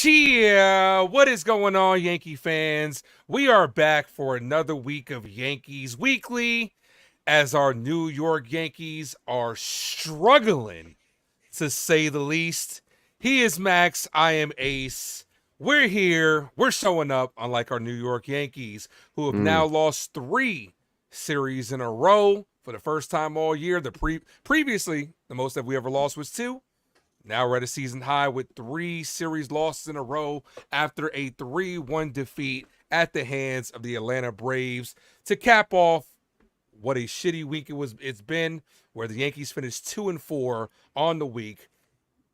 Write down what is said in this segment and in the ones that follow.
Cheer! What is going on, Yankee fans? We are back for another week of Yankees Weekly as our New York Yankees are struggling, to say the least. He is Max, I am Ace. We're here, we're showing up, unlike our New York Yankees, who have now lost 3 series in a row for the first time all year. Previously, the most that we ever lost was 2. Now we're at a season high with 3 series losses in a row after a 3-1 defeat at the hands of the Atlanta Braves to cap off what a shitty week it's been, where the Yankees finished 2-4 on the week.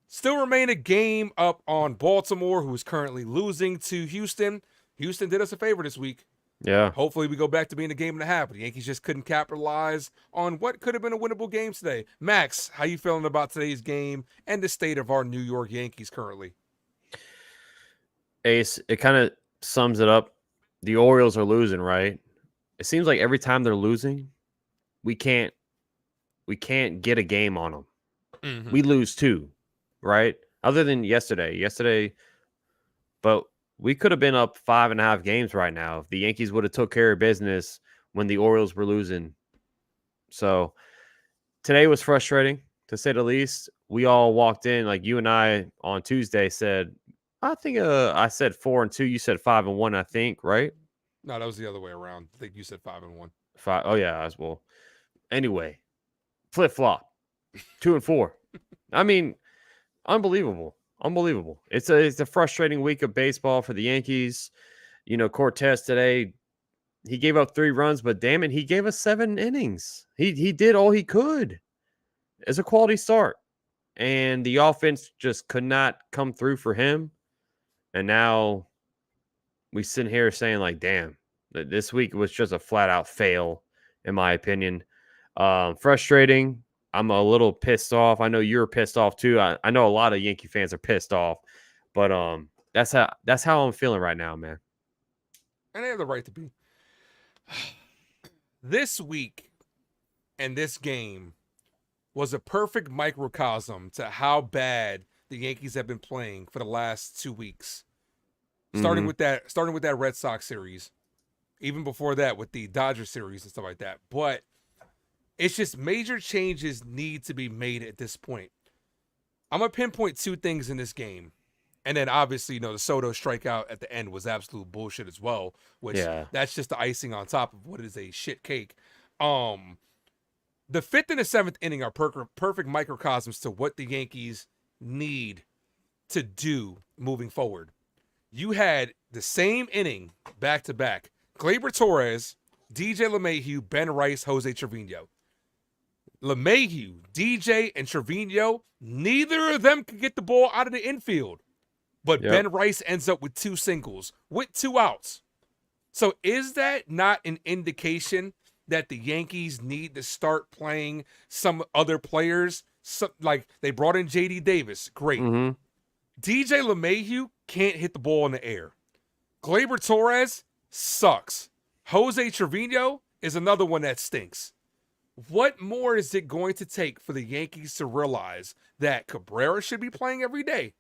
Still remain a game up on Baltimore, who is currently losing to Houston. Houston did us a favor this week. Yeah. Hopefully we go back to being a game and a half, but the Yankees just couldn't capitalize on what could have been a winnable game today. Max, how you feeling about today's game and the state of our New York Yankees currently? Ace, it kind of sums it up. The Orioles are losing, right? It seems like every time they're losing, we can't get a game on them. Mm-hmm. We lose 2, right? Other than yesterday, but we could have been up 5.5 games right now if the Yankees would have took care of business when the Orioles were losing. So today was frustrating, to say the least. We all walked in, like you and I on Tuesday said, I think I said 4-2. You said 5-1, I think, right? No, that was the other way around. I think you said 5-1. 5. Oh yeah, as well. Anyway, flip flop, 2-4. I mean, unbelievable. It's a frustrating week of baseball for the Yankees. You know, Cortez today, he gave up 3 runs, but damn it, he gave us 7 innings. He did all he could. It's a quality start, and the offense just could not come through for him. And now we sit here saying, like, damn, this week was just a flat out fail, in my opinion. Frustrating. I'm a little pissed off. I know you're pissed off too. I know a lot of Yankee fans are pissed off, but that's how I'm feeling right now, man. And they have the right to be. This week and this game was a perfect microcosm to how bad the Yankees have been playing for the last 2 weeks. Starting with that Red Sox series, even before that with the Dodger series and stuff like that. But it's just major changes need to be made at this point. I'm going to pinpoint 2 things in this game. And then obviously, the Soto strikeout at the end was absolute bullshit as well, which that's just the icing on top of what is a shit cake. The 5th and the 7th inning are perfect microcosms to what the Yankees need to do moving forward. You had the same inning back-to-back. Gleyber Torres, DJ LeMahieu, Ben Rice, Jose Trevino. LeMahieu, DJ, and Trevino, neither of them could get the ball out of the infield. But Ben Rice ends up with 2 singles with 2 outs. So is that not an indication that the Yankees need to start playing some other players? Like they brought in J.D. Davis. Great. Mm-hmm. DJ LeMahieu can't hit the ball in the air. Gleyber Torres sucks. Jose Trevino is another one that stinks. What more is it going to take for the Yankees to realize that Cabrera should be playing every day?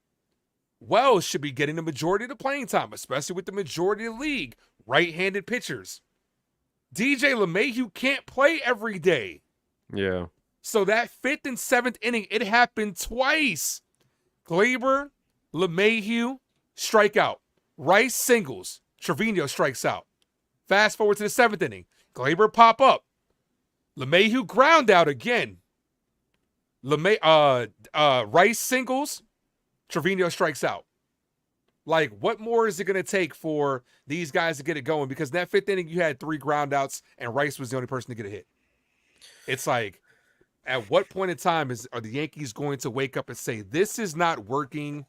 Wells should be getting the majority of the playing time, especially with the majority of the league right-handed pitchers. DJ LeMahieu can't play every day. Yeah. So that 5th and 7th inning, it happened twice. Gleyber, LeMahieu, strikeout. Rice singles. Trevino strikes out. Fast forward to the 7th inning. Gleyber pop up. LeMahieu ground out again. Rice singles. Trevino strikes out. Like, what more is it going to take for these guys to get it going? Because in that 5th inning, you had 3 ground outs, and Rice was the only person to get a hit. It's like, at what point in time are the Yankees going to wake up and say, this is not working,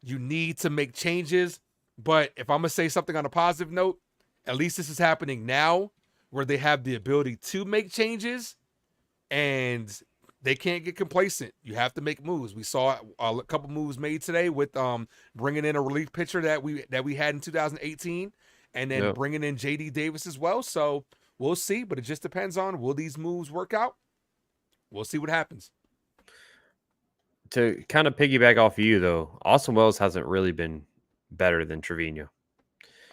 you need to make changes? But if I'm going to say something on a positive note, at least this is happening now, where they have the ability to make changes, and they can't get complacent. You have to make moves. We saw a couple moves made today with bringing in a relief pitcher that we had in 2018, and then bringing in J.D. Davis as well. So we'll see, but it just depends on, will these moves work out? We'll see what happens. To kind of piggyback off of you, though, Austin Wells hasn't really been better than Trevino.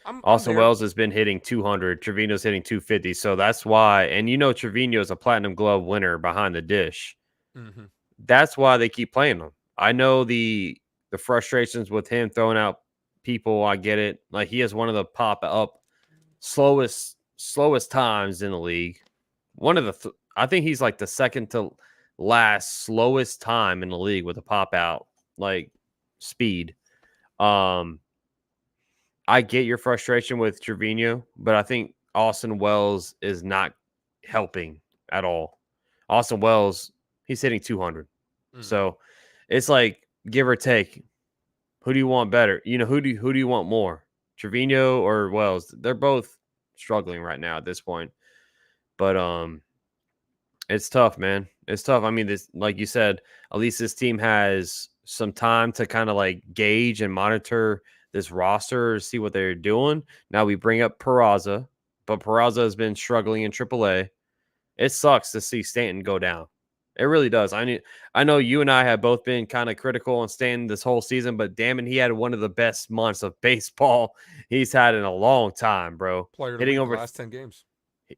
I'm Austin there. Wells has been hitting 200. Trevino's hitting 250. So that's why. And Trevino is a Platinum Glove winner behind the dish. Mm-hmm. That's why they keep playing him. I know the frustrations with him throwing out people. I get it. Like, he has one of the pop up slowest times in the league. One of the I think he's like the second to last slowest time in the league with a pop out like speed. I get your frustration with Trevino, but I think Austin Wells is not helping at all. Austin Wells, he's hitting 200. Mm. So it's like give or take. Who do you want better? Who do you want more? Trevino or Wells? They're both struggling right now at this point. But it's tough, man. It's tough. I mean, this, like you said, at least this team has some time to kind of like gauge and monitor this roster, see what they're doing. Now we bring up Peraza, but Peraza has been struggling in AAA. It sucks to see Stanton go down. It really does. I know you and I have both been kind of critical on Stanton this whole season, but damn it, he had one of the best months of baseball he's had in a long time, bro. Player of the Hitting week the over last 10 games.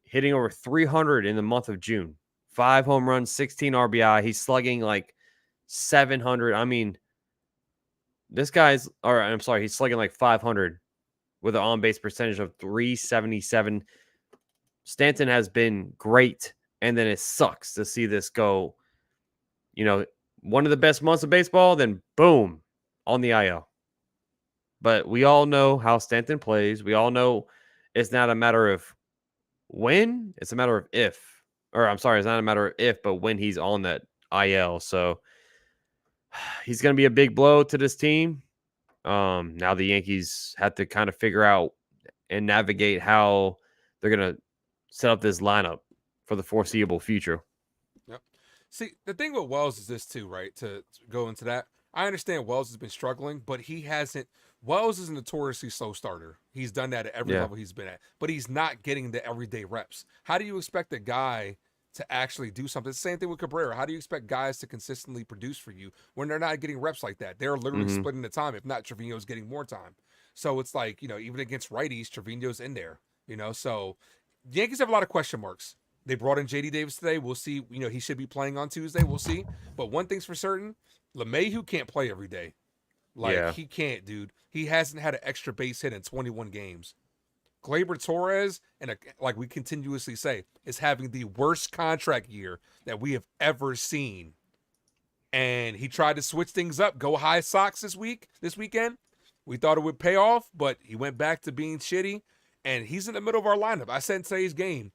hitting over 300 in the month of June. 5 home runs, 16 RBI. He's slugging like 700. I mean, he's slugging like 500 with an on-base percentage of 377. Stanton has been great, and then it sucks to see this go, one of the best months of baseball, then boom, on the IL. But we all know how Stanton plays. We all know it's not a matter of when, it's a matter of if. Or I'm sorry, it's not a matter of if, but when he's on that IL. So he's going to be a big blow to this team. Now the Yankees have to kind of figure out and navigate how they're going to set up this lineup for the foreseeable future. Yep. See, the thing with Wells is this too, right? To go into that, I understand Wells has been struggling, but he hasn't. Wells is a notoriously slow starter. He's done that at every level he's been at, but he's not getting the everyday reps. How do you expect a guy to actually do something? Same thing with Cabrera. How do you expect guys to consistently produce for you when they're not getting reps like that? They're literally splitting the time. If not, Trevino's getting more time. So it's like, even against righties, Trevino's in there, So the Yankees have a lot of question marks. They brought in JD Davis today. We'll see. He should be playing on Tuesday. We'll see. But one thing's for certain, LeMahieu can't play every day. He can't, dude. He hasn't had an extra base hit in 21 games. Gleyber Torres, and like we continuously say, is having the worst contract year that we have ever seen. And he tried to switch things up, go high Sox this weekend. We thought it would pay off, but he went back to being shitty. And he's in the middle of our lineup. I said in today's game,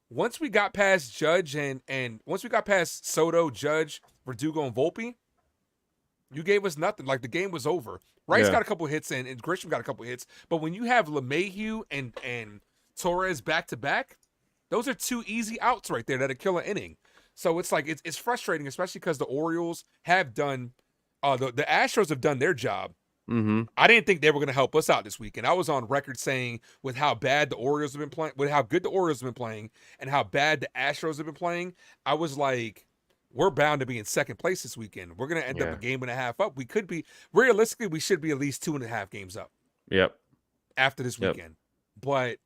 once we got past Judge and once we got past Soto, Judge, Verdugo, and Volpe, you gave us nothing. Like, the game was over. Rice got a couple hits and Grisham got a couple hits. But when you have LeMahieu and Torres back-to-back, those are two easy outs right there that'll kill an inning. So it's like, it's frustrating, especially because the Orioles have done, the Astros have done their job. Mm-hmm. I didn't think they were going to help us out this weekend. I was on record saying with how bad the Orioles have been playing, with how good the Orioles have been playing, and how bad the Astros have been playing, I was like, we're bound to be in second place this weekend. We're going to end up a game and a half up. We could be, realistically, we should be at least 2.5 games up. Yep. After this weekend. But,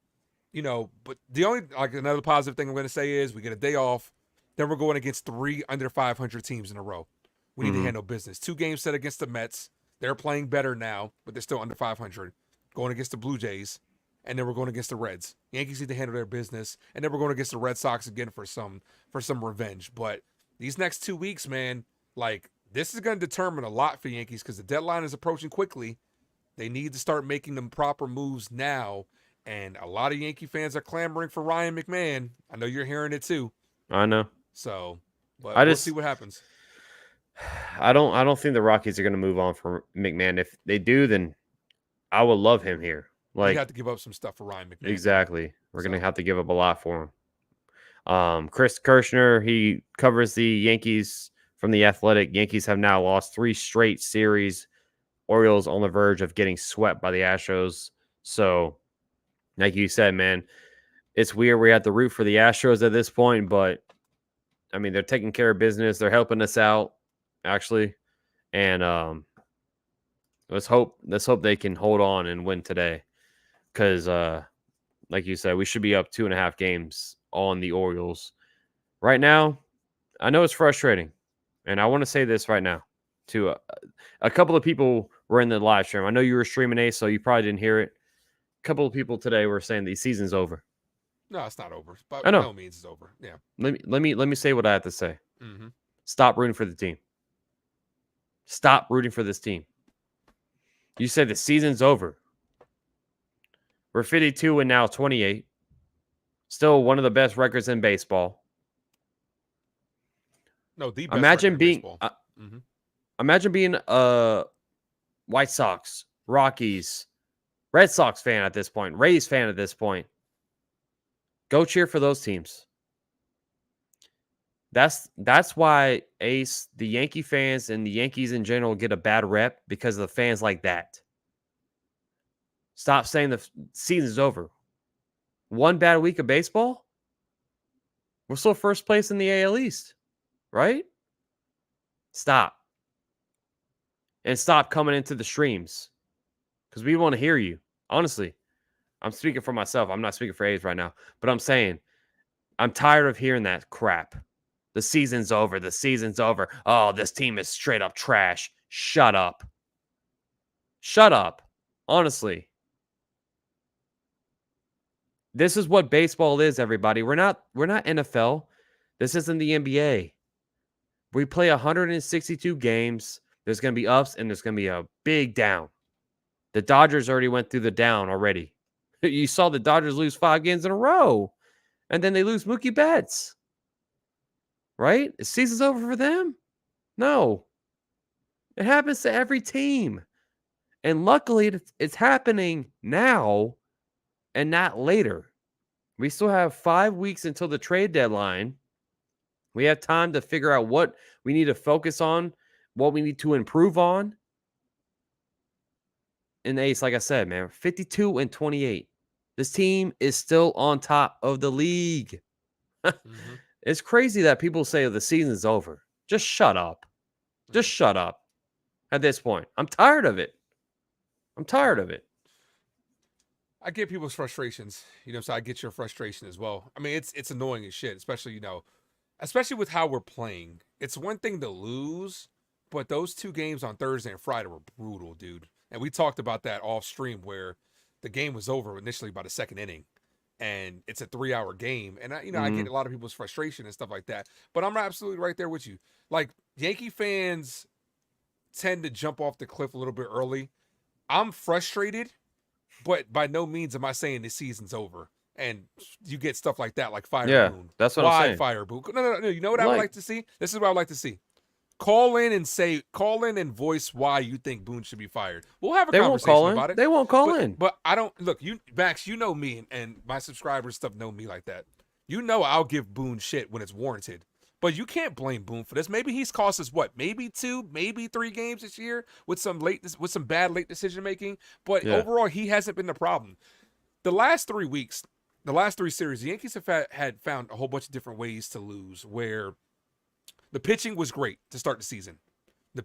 but the only, another positive thing I'm going to say is we get a day off. Then we're going against 3 under 500 teams in a row. We need to handle business. 2 games set against the Mets. They're playing better now, but they're still under 500. Going against the Blue Jays, and then we're going against the Reds. Yankees need to handle their business, and then we're going against the Red Sox again for some revenge. But these next 2 weeks, man, this is going to determine a lot for Yankees because the deadline is approaching quickly. They need to start making them proper moves now, and a lot of Yankee fans are clamoring for Ryan McMahon. I know you're hearing it too. I know. So, but we'll see what happens. I don't think the Rockies are going to move on from McMahon. If they do, then I would love him here. You have to give up some stuff for Ryan McMahon. Exactly. We're going to have to give up a lot for him. Chris Kirshner, he covers the Yankees from The Athletic. Yankees have now lost 3 straight series. Orioles on the verge of getting swept by the Astros. So, like you said, man, it's weird we have to root for the Astros at this point, but I mean, they're taking care of business. They're helping us out, actually. And Let's hope they can hold on and win today. Because, like you said, we should be up 2.5 games on the Orioles. Right now, I know it's frustrating. And I want to say this right now to a couple of people were in the live stream. I know you were streaming, Ace, so you probably didn't hear it. A couple of people today were saying the season's over. No, it's not over. But I know. by no means it's over. Yeah. Let me say what I have to say. Mm-hmm. Stop rooting for the team. Stop rooting for this team. You said the season's over. We're 52 and now 28. Still one of the best records in baseball. No, the best record in baseball. Mm-hmm. Imagine being a White Sox, Rockies, Red Sox fan at this point, Rays fan at this point. Go cheer for those teams. That's why, Ace, the Yankee fans and the Yankees in general get a bad rep because of the fans like that. Stop saying the season's over. One bad week of baseball? We're still first place in the AL East, right? Stop. And stop coming into the streams because we want to hear you. Honestly, I'm speaking for myself. I'm not speaking for A's right now, but I'm saying I'm tired of hearing that crap. The season's over. The season's over. Oh, this team is straight up trash. Shut up. Shut up. Honestly. This is what baseball is, everybody. We're not NFL. This isn't the NBA. We play 162 games. There's going to be ups and there's going to be a big down. The Dodgers already went through the down already. You saw the Dodgers lose 5 games in a row. And then they lose Mookie Betts. Right? The season's over for them? No. It happens to every team. And luckily, it's happening now and not later. We still have 5 weeks until the trade deadline. We have time to figure out what we need to focus on, what we need to improve on. And Ace, like I said, man, 52 and 28. This team is still on top of the league. Mm-hmm. It's crazy that people say the season's over. Just shut up. Just shut up at this point. I'm tired of it. I'm tired of it. I get people's frustrations, so I get your frustration as well. I mean, it's annoying as shit, especially, especially with how we're playing. It's one thing to lose, but those 2 games on Thursday and Friday were brutal, dude. And we talked about that off stream where the game was over initially by the 2nd inning. And it's a 3-hour game. And, I get a lot of people's frustration and stuff like that. But I'm absolutely right there with you. Like, Yankee fans tend to jump off the cliff a little bit early. I'm frustrated, but by no means am I saying the season's over. And you get stuff like that, like Fire Boone. That's what I'm saying. Fire Boone? No. You know what I would like to see? This is what I would like to see. Call in and voice why you think Boone should be fired. We'll have a conversation about it. They won't call in. But I don't look. Max, you know me, and my subscribers stuff know me like that. I'll give Boone shit when it's warranted. But you can't blame Boone for this. Maybe he's cost us maybe 2, maybe 3 games this year with some bad late decision making. But overall, he hasn't been the problem. The last 3 weeks, the last 3 series, the Yankees had found a whole bunch of different ways to lose. Where the pitching was great to start the season. The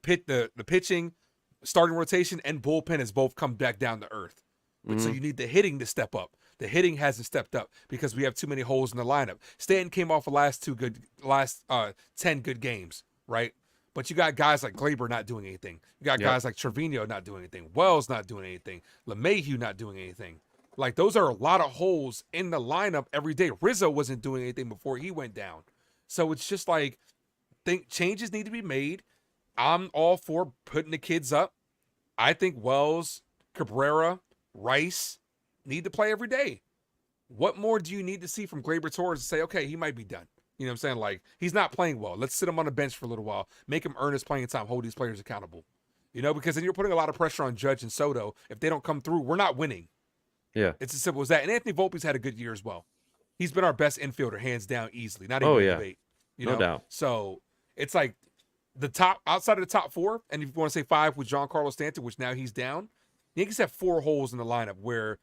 pitching, starting rotation, and bullpen has both come back down to earth. But so you need the hitting to step up. The hitting hasn't stepped up because we have too many holes in the lineup. Stanton came off the last 10 good games, right? But you got guys like Glaber not doing anything. You got guys like Trevino not doing anything. Wells not doing anything. LeMahieu not doing anything. Like, those are a lot of holes in the lineup every day. Rizzo wasn't doing anything before he went down. So it's just like, changes need to be made. I'm all for putting the kids up. I think Wells, Cabrera, Rice need to play every day. What more do you need to see from Gleyber Torres to say, okay, he might be done? You know what I'm saying? Like, he's not playing well. Let's sit him on the bench for a little while. Make him earn his playing time. Hold these players accountable. Because then you're putting a lot of pressure on Judge and Soto. If they don't come through, we're not winning. Yeah. It's as simple as that. And Anthony Volpe's had a good year as well. He's been our best infielder, hands down, easily. Not even a debate. No doubt. So it's like the top, outside of the top 4, and if you want to say 5 with Giancarlo Stanton, which now he's down, the Yankees have 4 holes in the lineup where,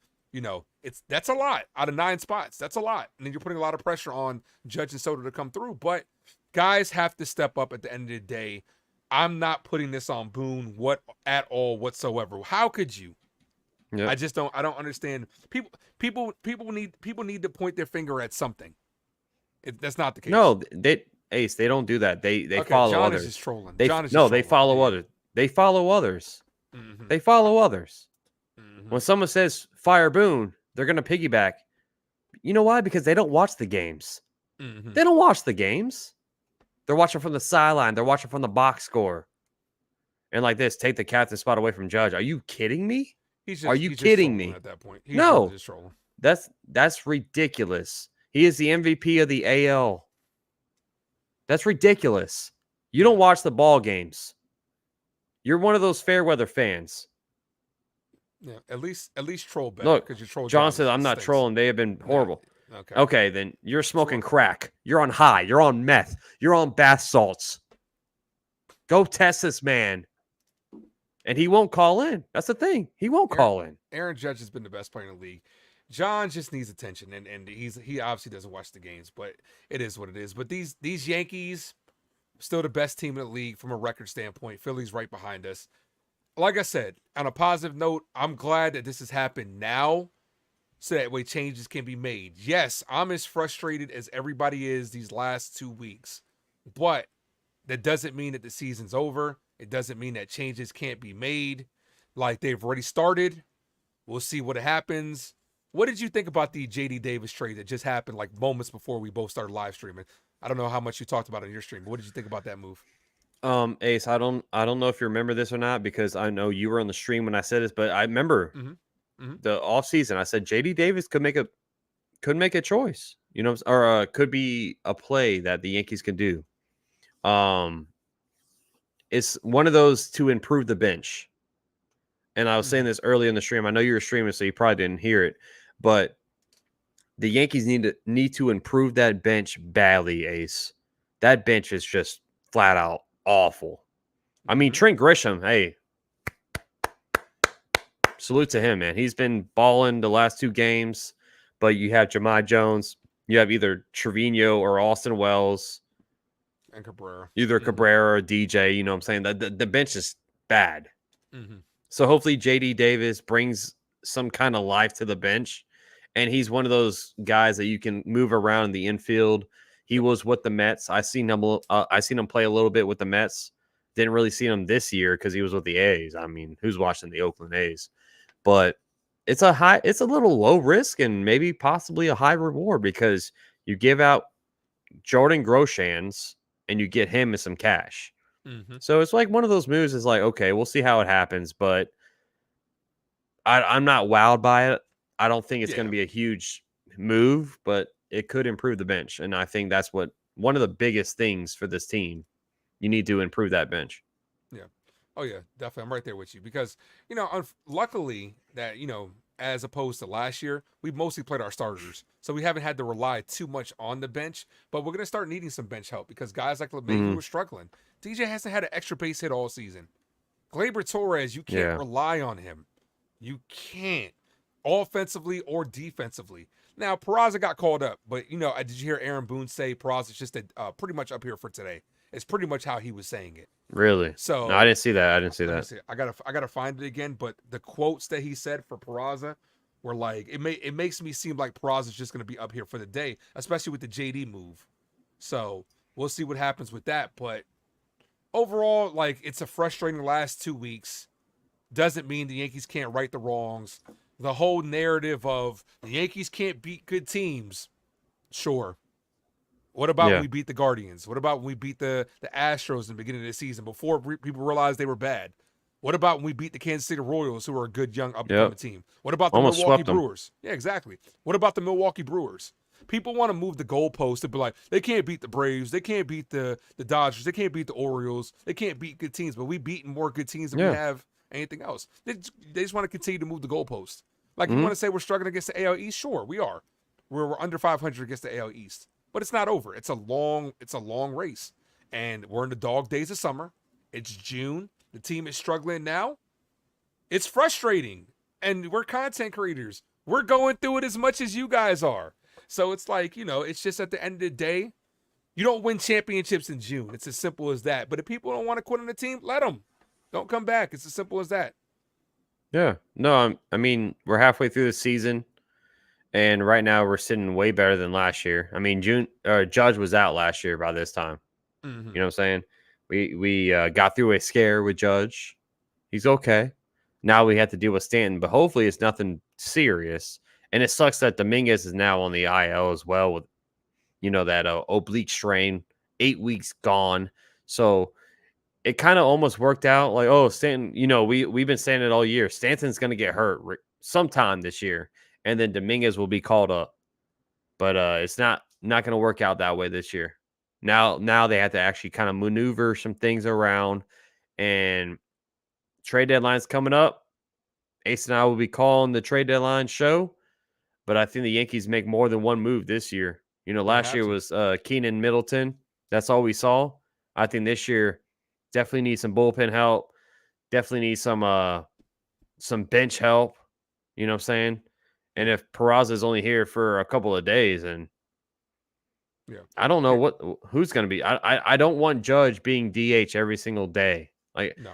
that's a lot out of 9 spots. That's a lot. And then you're putting a lot of pressure on Judge and Soto to come through. But guys have to step up at the end of the day. I'm not putting this on Boone at all whatsoever. How could you? Yep. I don't understand. People need to point their finger at something. That's not the case. No, Ace, they don't do that. They okay, follow John others. Is just trolling. They John is no, just they trolling. follow Yeah. others. They follow others. Mm-hmm. They follow others. Mm-hmm. When someone says fire Boone, they're gonna piggyback. You know why? Because they don't watch the games. Mm-hmm. They don't watch the games. They're watching from the sideline. They're watching from the box score. And like this, take the captain spot away from Judge. Are you kidding me? Are you kidding me? At that point, he's no, really just trolling. That's ridiculous. He is the MVP of the AL. That's ridiculous. You don't watch the ball games. You're one of those fair weather fans. Yeah, at least troll better. Look, because you troll. John said I'm not trolling. They have been horrible. Okay, then you're smoking crack. You're on high. You're on meth. You're on bath salts. Go test this man. And he won't call in. That's the thing. He won't call in. Aaron Judge has been the best player in the league. John just needs attention, and he obviously doesn't watch the games, but it is what it is. But these Yankees, still the best team in the league from a record standpoint. Philly's right behind us. Like I said, on a positive note, I'm glad that this has happened now, so that way changes can be made. Yes, I'm as frustrated as everybody is these last 2 weeks, but that doesn't mean that the season's over. It doesn't mean that changes can't be made. Like, they've already started. We'll see what happens. What did you think about the JD Davis trade that just happened like moments before we both started live streaming? I don't know how much you talked about it in your stream, but what did you think about that move? Ace, I don't know if you remember this or not, because I know you were on the stream when I said this, but I remember the offseason. I said JD Davis could make a choice, or could be a play that the Yankees can do. It's one of those to improve the bench. And I was saying this early in the stream. I know you were streaming, so you probably didn't hear it, but the Yankees need to improve that bench badly, Ace. That bench is just flat out awful. I mean, Trent Grisham, hey, salute to him, man. He's been balling the last 2 games, but you have Jahmai Jones, you have either Trevino or Austin Wells, and Cabrera, either Cabrera or DJ. You know what I'm saying? The bench is bad. Mm-hmm. So hopefully JD Davis brings some kind of life to the bench, and he's one of those guys that you can move around in the infield. He was with the Mets. I seen him play a little bit with the Mets. Didn't really see him this year because he was with the A's. I mean, who's watching the Oakland A's? But it's a little low risk and maybe possibly a high reward, because you give out Jordan Groshans and you get him some cash. Mm-hmm. So it's like one of those moves is like, okay, we'll see how it happens, but I'm not wowed by it. I don't think it's going to be a huge move, but it could improve the bench. And I think that's one of the biggest things for this team. You need to improve that bench. Yeah. Oh, yeah, definitely. I'm right there with you because, luckily that, as opposed to last year, we've mostly played our starters. So we haven't had to rely too much on the bench, but we're going to start needing some bench help because guys like LeMay were struggling. DJ hasn't had an extra base hit all season. Gleyber Torres, you can't rely on him. You can't, offensively or defensively. Now, Peraza got called up, but, did you hear Aaron Boone say Peraza's just pretty much up here for today? It's pretty much how he was saying it. Really? So no, I didn't see that. I gotta find it again. But the quotes that he said for Peraza were like, it makes me seem like Peraza's just gonna be up here for the day, especially with the JD move. So we'll see what happens with that. But overall, like, it's a frustrating last 2 weeks. Doesn't mean the Yankees can't right the wrongs. The whole narrative of the Yankees can't beat good teams. Sure. What about when we beat the Guardians? What about when we beat the Astros in the beginning of the season before people realized they were bad? What about when we beat the Kansas City Royals, who are a good young up-and-coming team? What about the Milwaukee Brewers? Yeah, exactly. What about the Milwaukee Brewers? People want to move the goalpost to be like, they can't beat the Braves, they can't beat the Dodgers, they can't beat the Orioles, they can't beat good teams, but we've beaten more good teams than we have anything else. They just want to continue to move the goalpost. Like, you want to say we're struggling against the AL East? Sure, we are. We're under 500 against the AL East. But it's not over. It's a long race. And we're in the dog days of summer. It's June. The team is struggling now. It's frustrating. And we're content creators. We're going through it as much as you guys are. So it's like, it's just at the end of the day, You don't win championships in June. It's as simple as that. But if people don't want to quit on the team, let them. Don't come back. It's as simple as that. Yeah. No, I mean, we're halfway through the season, and right now we're sitting way better than last year. I mean, Judge was out last year by this time. Mm-hmm. You know what I'm saying? We got through a scare with Judge. He's okay. Now we have to deal with Stanton, but hopefully it's nothing serious. And it sucks that Dominguez is now on the IL as well with, that oblique strain, 8 weeks gone. So it kind of almost worked out like, oh, Stanton, we've been saying it all year. Stanton's going to get hurt sometime this year, and then Dominguez will be called up. But it's not going to work out that way this year. Now they have to actually kind of maneuver some things around, and trade deadline's coming up. Ace and I will be calling the trade deadline show, but I think the Yankees make more than one move this year. Last year was Keenan Middleton. That's all we saw. I think this year definitely need some bullpen help. Definitely need some bench help. You know what I'm saying? And if Peraza's only here for a couple of days, and I don't know who's going to be. I don't want Judge being DH every single day. Like, No.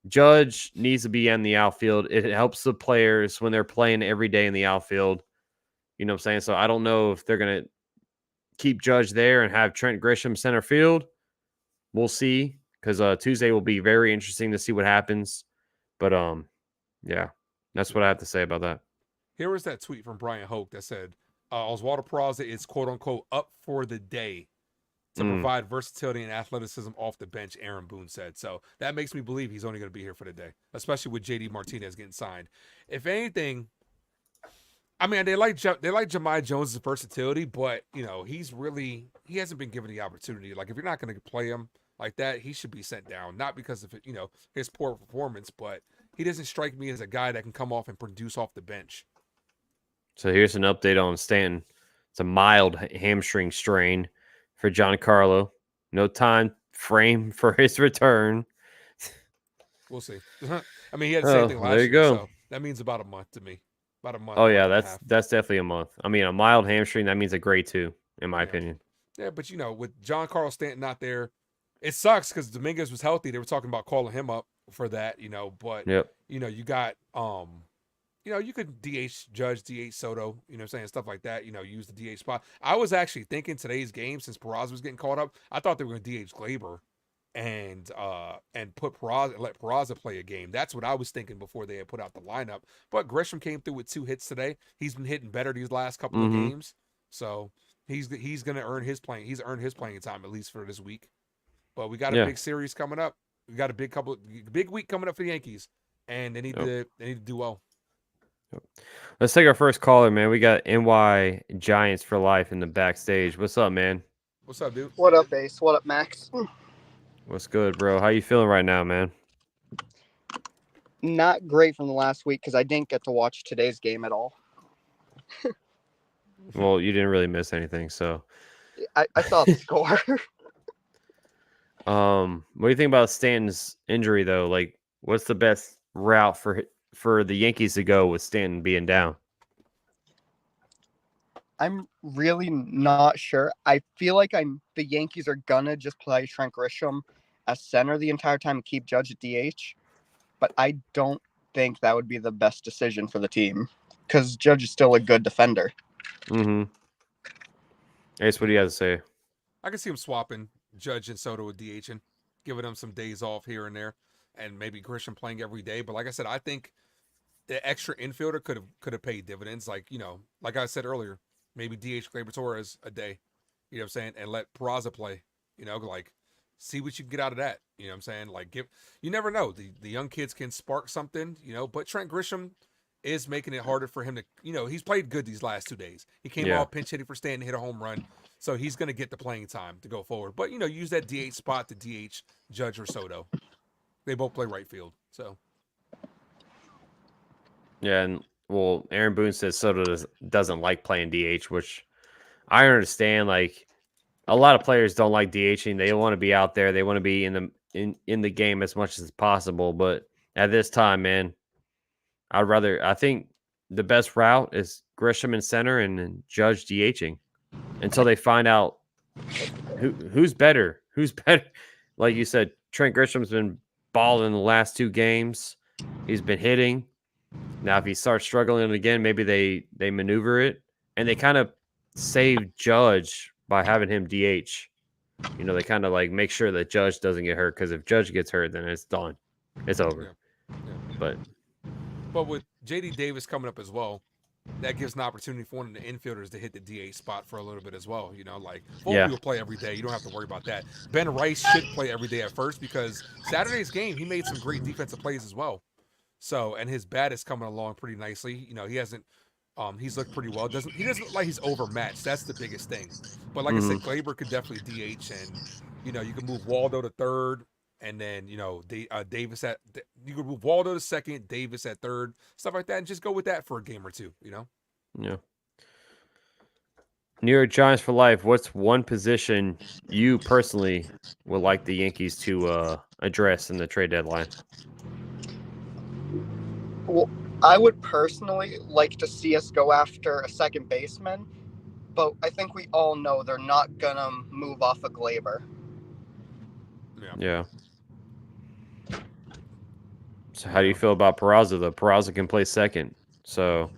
Judge needs to be in the outfield. It helps the players when they're playing every day in the outfield. You know what I'm saying? So I don't know if they're going to keep Judge there and have Trent Grisham center field. We'll see, because Tuesday will be very interesting to see what happens. But yeah, that's what I have to say about that. Here was that tweet from Brian Hoke that said, Oswaldo Peraza is quote unquote up for the day to provide versatility and athleticism off the bench, Aaron Boone said. So that makes me believe he's only going to be here for the day, especially with JD Martinez getting signed. If anything, I mean, they like Jahmai Jones' versatility, but he hasn't been given the opportunity. Like, if you're not going to play him like that, he should be sent down. Not because of his poor performance, but he doesn't strike me as a guy that can come off and produce off the bench. So here's an update on Stanton. It's a mild hamstring strain for Giancarlo. No time frame for his return. We'll see. I mean, he had the same thing last year, go. so that means about a month to me. About a month. Oh yeah, that's definitely a month. I mean, a mild hamstring, that means a grade 2, in my opinion. Yeah, but with Giancarlo Stanton not there, it sucks because Dominguez was healthy. They were talking about calling him up for that, but you got you could DH Judge, DH Soto, stuff like that, use the DH spot. I was actually thinking today's game, since Peraza was getting caught up, I thought they were going to DH Glaber and put Peraza, let Peraza play a game. That's what I was thinking before they had put out the lineup. But Grisham came through with 2 hits today. He's been hitting better these last couple of games, so he's going to earn his playing. He's earned his playing time, at least for this week. But we got a big series coming up. We got a big week coming up for the Yankees, and they need to do well. Let's take our first caller, man. We got NY Giants for life in the backstage. What's up, man? What's up, dude? What up, Ace? What up, Max? What's good, bro? How you feeling right now, man? Not great from the last week because I didn't get to watch today's game at all. Well, you didn't really miss anything, so. I saw the score. What do you think about Stanton's injury, though? Like, what's the best route for the Yankees to go with Stanton being down? I'm really not sure. I feel like the Yankees are gonna just play Trent Grisham as center the entire time and keep Judge at DH, but I don't think that would be the best decision for the team because Judge is still a good defender. Ace, what do you have to say? I can see him swapping Judge and Soto with DHing, giving them some days off here and there, and maybe Grisham playing every day. But like I said, I think the extra infielder could have paid dividends. Like like I said earlier, maybe DH Gleyber Torres a day, you know what I'm saying, and let Peraza play. Like see what you can get out of that. You know what I'm saying? Like you never know. The young kids can spark something. But Trent Grisham is making it harder for him to. He's played good these last 2 days. He came off pinch hitting for Stanton, hit a home run. So he's going to get the playing time to go forward. But, use that DH spot to DH Judge or Soto. They both play right field. So. Yeah, and, well, Aaron Boone says Soto doesn't like playing DH, which I understand. Like, a lot of players don't like DHing. They want to be out there. They want to be in the game as much as possible. But at this time, man, I think the best route is Grisham in center and Judge DHing until they find out who's better? Who's better? Like you said, Trent Grisham's been balling the last 2 games. He's been hitting. Now, if he starts struggling again, maybe they maneuver it, and they kind of save Judge by having him DH. You know, they kind of like make sure that Judge doesn't get hurt, because if Judge gets hurt, then it's done. It's over. Yeah. But with JD Davis coming up as well, that gives an opportunity for one of the infielders to hit the DH spot for a little bit as well. You know, like Volpe will play every day. You don't have to worry about that. Ben Rice should play every day at first, because Saturday's game, he made some great defensive plays as well. So, and his bat is coming along pretty nicely. You know, he hasn't, he's looked pretty well. He doesn't look like he's overmatched. That's the biggest thing. But like I said, Glaber could definitely DH, and you know, you can move Waldo to third, and then you know, Davis you could move Waldo to second, Davis at third, stuff like that, and just go with that for a game or two. You know. yeah. New York Giants for life. What's one position you personally would like the Yankees to address in the trade deadline? Well, I would personally like to see us go after a second baseman, but I think we all know they're not gonna move off of Glaber. Yeah. So how do you feel about Peraza, though? Peraza can play second, so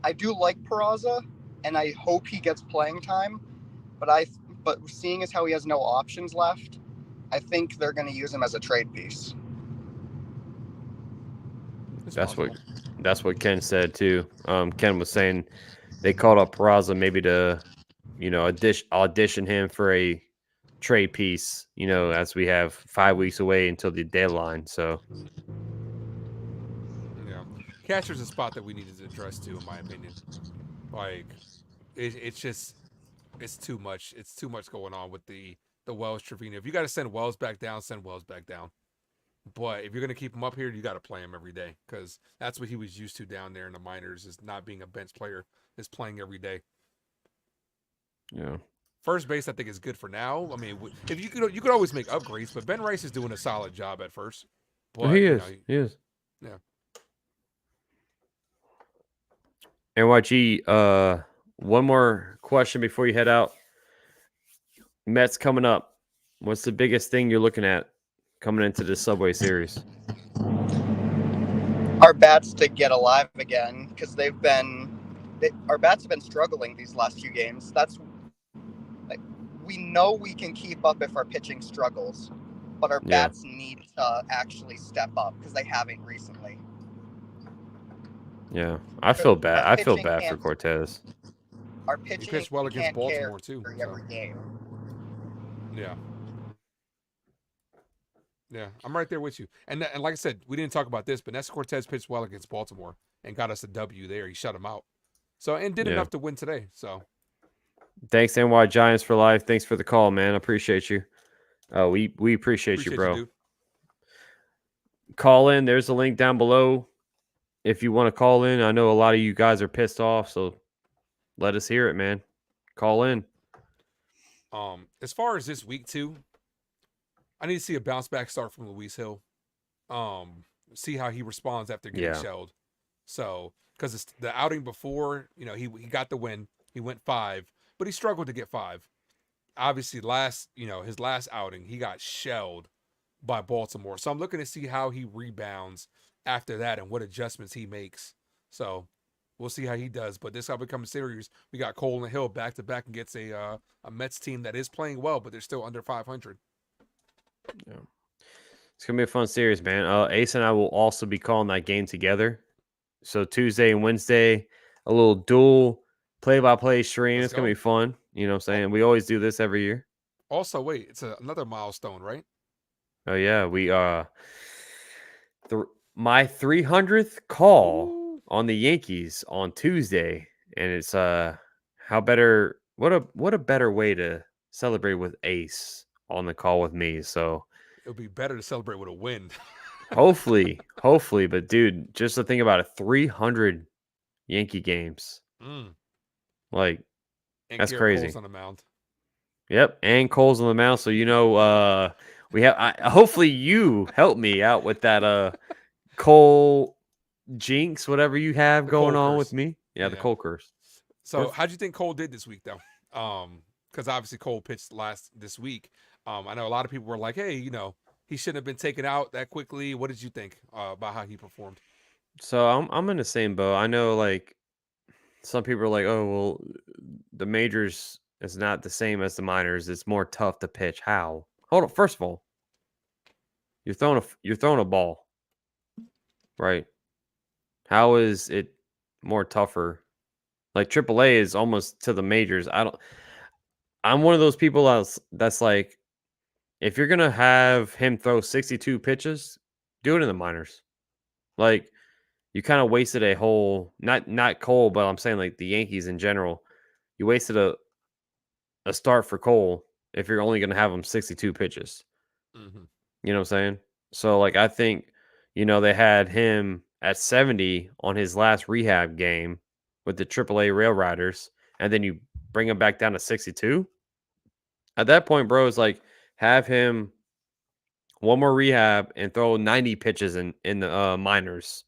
I do like Peraza, and I hope he gets playing time, but seeing as how he has no options left, I think they're going to use him as a trade piece. That's what Ken said too. Ken was saying they called up Peraza maybe to, you know, audition him for a trade piece, you know, as we have 5 weeks away until the deadline. So yeah, catcher's a spot that we needed to address too, in my opinion. Like, it's too much. It's too much going on with the Wells Trevino. If you got to send Wells back down, send Wells back down. But if you're gonna keep him up here, you got to play him every day, because that's what he was used to down there in the minors, is not being a bench player, is playing every day. yeah. First base, I think, is good for now. I mean, if you could always make upgrades, but Ben Rice is doing a solid job at first. But He is. He is. Yeah. NYG, one more question before you head out. Mets coming up. What's the biggest thing you're looking at coming into the Subway Series? Our bats to get alive again, because our bats have been struggling these last few games. That's like, we know we can keep up if our pitching struggles, but our bats need to actually step up, because they haven't recently. Yeah, I feel bad. I feel bad for Cortez. Our pitching pitched well against Baltimore too. Every game. Yeah. Yeah, I'm right there with you. And like I said, we didn't talk about this, but Nestor Cortez pitched well against Baltimore and got us a W there. He shut them out. So, and did enough to win today. So, thanks, NY Giants for life. Thanks for the call, man. I appreciate you. We appreciate you, bro. Dude. Call in. There's a link down below if you want to call in. I know a lot of you guys are pissed off, so let us hear it, man. Call in. As far as this week too, I need to see a bounce back start from Luis Hill. See how he responds after getting shelled. So, because it's the outing before, you know, he got the win. He went 5, but he struggled to get 5. Obviously, his last outing, he got shelled by Baltimore. So I'm looking to see how he rebounds after that and what adjustments he makes. So we'll see how he does. But this upcoming series, we got Cole and Hill back to back and gets a Mets team that is playing well, but they're still under 500. Yeah. It's going to be a fun series, man. Ace and I will also be calling that game together. So Tuesday and Wednesday, a little dual play-by-play stream. It's going to be fun. You know what I'm saying? We always do this every year. Also, wait, it's another milestone, right? Oh, yeah. We my 300th call on the Yankees on Tuesday. And it's what a better way to celebrate with Ace on the call with me. So it would be better to celebrate with a win. hopefully, but dude, just to think about it, 300 Yankee games. Like, and that's Garrett crazy. Cole's on the mound. Yep, and Cole's on the mound. So we have. Hopefully, you help me out with that Cole jinx, whatever you have going on with me. Yeah, the Cole curse. So, how'd you think Cole did this week, though? Because obviously Cole pitched this week. I know a lot of people were like, "Hey, he shouldn't have been taken out that quickly." What did you think about how he performed? So I'm in the same boat. I know like some people are like, oh well, the majors is not the same as the minors. It's more tough to pitch. How? Hold on. First of all, you're throwing a ball, right? How is it more tougher? Like AAA is almost to the majors. I'm one of those people that's like, if you're gonna have him throw 62 pitches, do it in the minors. Like you kind of wasted a whole not Cole, but I'm saying like the Yankees in general. You wasted a start for Cole if you're only gonna have him 62 pitches. Mm-hmm. You know what I'm saying? So like I think, they had him at 70 on his last rehab game with the AAA Rail Riders, and then you bring him back down to 62. At that point, bro, it's like have him one more rehab and throw 90 pitches in the minors.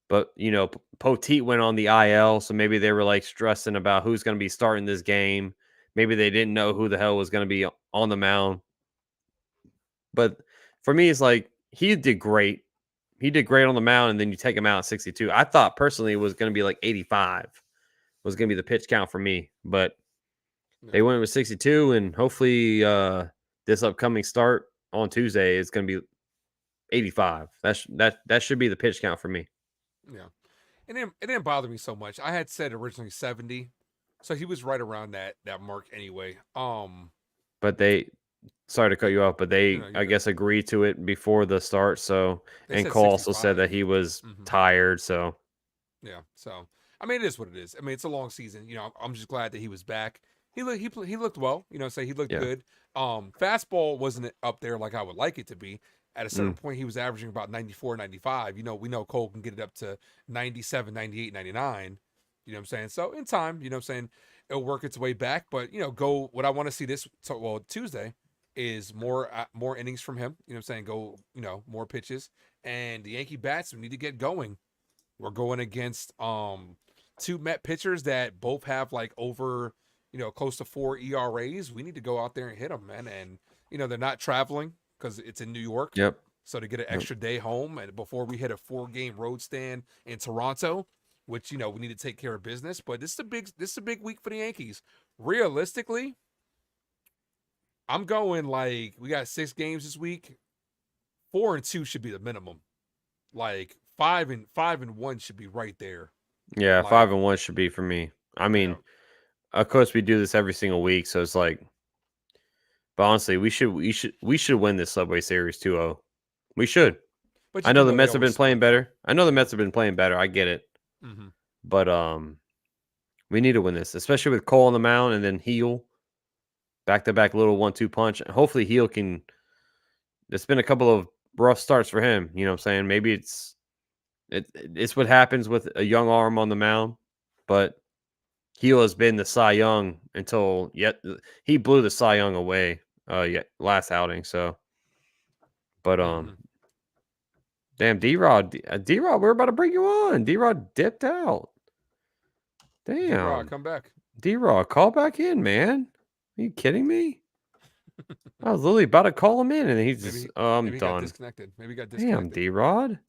But Poteet went on the IL, so maybe they were like stressing about who's going to be starting this game. Maybe they didn't know who the hell was going to be on the mound. But for me, it's like he did great. He did great on the mound, and then you take him out at 62. I thought personally it was going to be like 85 was going to be the pitch count for me, but they went with 62, and hopefully this upcoming start on Tuesday is going to be 85. That should be the pitch count for me. Yeah. It didn't bother me so much. I had said originally 70, so he was right around that mark anyway. But sorry to cut you off, but they you're I good. guess agreed to it before the start. So They and said Cole also said 65. that he was Mhm. tired. So Yeah. So I mean, it is what it is. I mean, it's a long season. I'm just glad that he was back. He looked well. Say he looked yeah, good. Fastball wasn't up there like I would like it to be. At a certain Mm. point, he was averaging about 94, 95. We know Cole can get it up to 97, 98, 99. You know what I'm saying? So in time, you know what I'm saying, it'll work its way back. But go. What I want to see Tuesday is more innings from him. You know what I'm saying? Go. More pitches, and the Yankee bats need to get going. We're going against two Met pitchers that both have like over close to 4 ERAs. We need to go out there and hit them, man. And they're not traveling because it's in New York, yep. so to get an Yep. extra day home and before we hit a 4-game road stand in Toronto, which we need to take care of business. But this is a big week for the Yankees. Realistically, I'm going like we got 6 games this week. 4-2 should be the minimum. Like 5-1 should be right there. Yeah, Like 5-1 should be for me. I mean, yeah, of course we do this every single week, so it's like, but honestly, we should win this Subway Series 2-0. We should. but I you know do the know they Mets have always been playing split though. better. I know the Mets have been playing better. I get it. Mm-hmm. But we need to win this, especially with Cole on the mound and then Heel back-to-back little 1-2 punch. Hopefully Heel can. It's been a couple of rough starts for him. You know what I'm saying? Maybe it's what happens with a young arm on the mound, but Heel has been the Cy Young until yet he blew the Cy Young away last outing. So, but Mm-hmm. damn D-Rod, we're about to bring you on. D-Rod dipped out. D-Rod, Damn, come back. D-Rod, call back in, man. Are you kidding me? I was literally about to call him in, and he's just, oh, I'm Maybe he got done. disconnected. Maybe he got Damn, disconnected. D-Rod.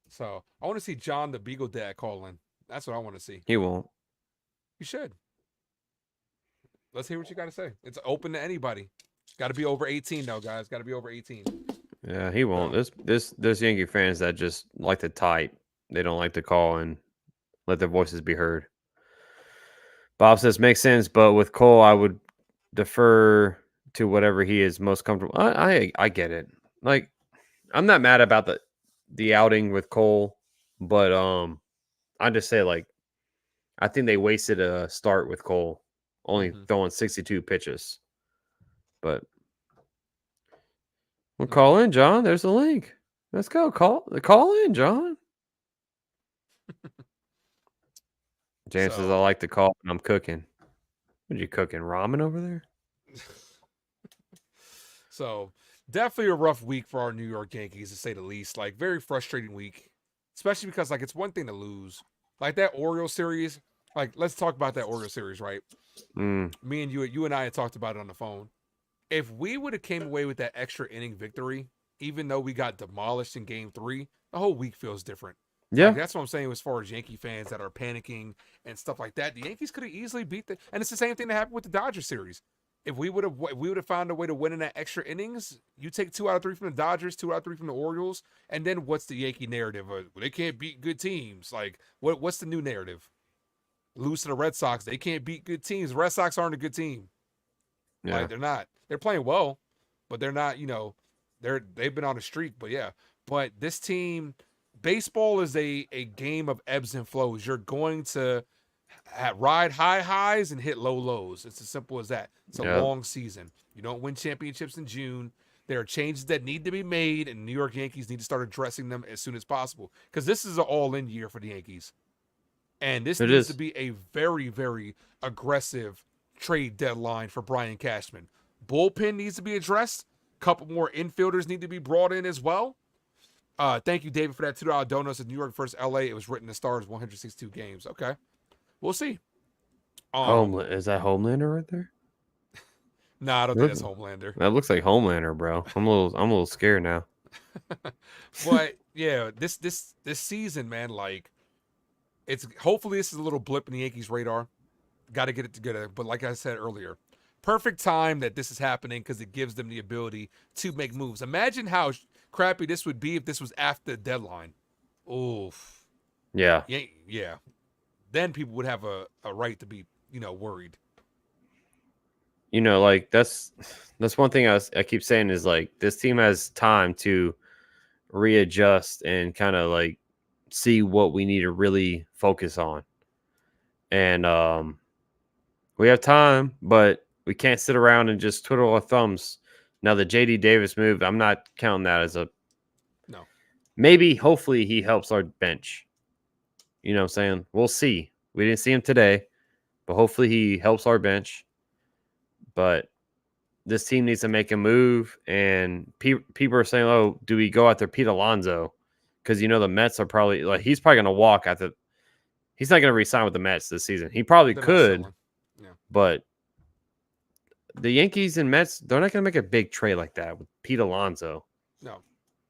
So I want to see John the Beagle Dad call in. That's what I want to see. He won't. You should. Let's hear what you got to say. It's open to anybody. Got to be over 18 though, guys. Got to be over 18. Yeah, he won't. So, There's Yankee fans that just like to type. They don't like to call and let their voices be heard. Bob says makes sense, but with Cole, I would defer to whatever he is most comfortable. I get it. Like I'm not mad about the outing with Cole, but I just say like I think they wasted a start with Cole, only throwing 62 pitches. But we'll call in, John. There's a link. Let's go. Call in, John. James says I like to call when I'm cooking. What are you cooking? Ramen over there? So definitely a rough week for our New York Yankees, to say the least. Like very frustrating week, especially because like it's one thing to lose. Like that Orioles series, Like, let's talk about that Orioles series, right? Me and you and I had talked about it on the phone. If we would have came away with that extra inning victory, even though we got demolished in Game 3, the whole week feels different. Yeah. Like, that's what I'm saying as far as Yankee fans that are panicking and stuff like that. The Yankees could have easily beat the, and it's the same thing that happened with the Dodgers series. If we would have found a way to win in that extra innings, you take 2 out of 3 from the Dodgers, 2 out of 3 from the Orioles, and then what's the Yankee narrative? Well, they can't beat good teams. Like, what's the new narrative? Lose to the Red Sox. They can't beat good teams. The Red Sox aren't a good team. Yeah. Like, they're not. They're playing well, but they're not, they've been on a streak, but yeah. But this team, baseball is a game of ebbs and flows. You're going to ride high highs and hit low lows. It's as simple as that. It's a long season. You don't win championships in June. There are changes that need to be made, and New York Yankees need to start addressing them as soon as possible, because this is an all-in year for the Yankees. And this needs to be a very, very aggressive trade deadline for Brian Cashman. Bullpen needs to be addressed. A couple more infielders need to be brought in as well. Thank you, David, for that $2 donut. It's New York versus LA. It was written in the Stars, 162 games. Okay. We'll see. Is that Homelander right there? Nah, I don't think that's Homelander. That looks like Homelander, bro. I'm a little scared now. But yeah, this season, man, like, hopefully this is a little blip in the Yankees' radar. Got to get it together. But like I said earlier, perfect time that this is happening, because it gives them the ability to make moves. Imagine how crappy this would be if this was after the deadline. Oof. Yeah. Yeah. Then people would have a right to be, worried. Like that's one thing I keep saying is, like, this team has time to readjust and kind of like see what we need to really focus on. And we have time, but we can't sit around and just twiddle our thumbs. Now, the JD Davis move, I'm not counting that as a no. Maybe, hopefully, he helps our bench. You know what I'm saying? We'll see. We didn't see him today, but hopefully he helps our bench. But this team needs to make a move, and people are saying, "Oh, do we go after Pete Alonso?" Because the Mets are probably he's probably going to walk after. He's not going to re-sign with the Mets this season. He probably could, but the Yankees and Mets, they're not going to make a big trade like that with Pete Alonso. No,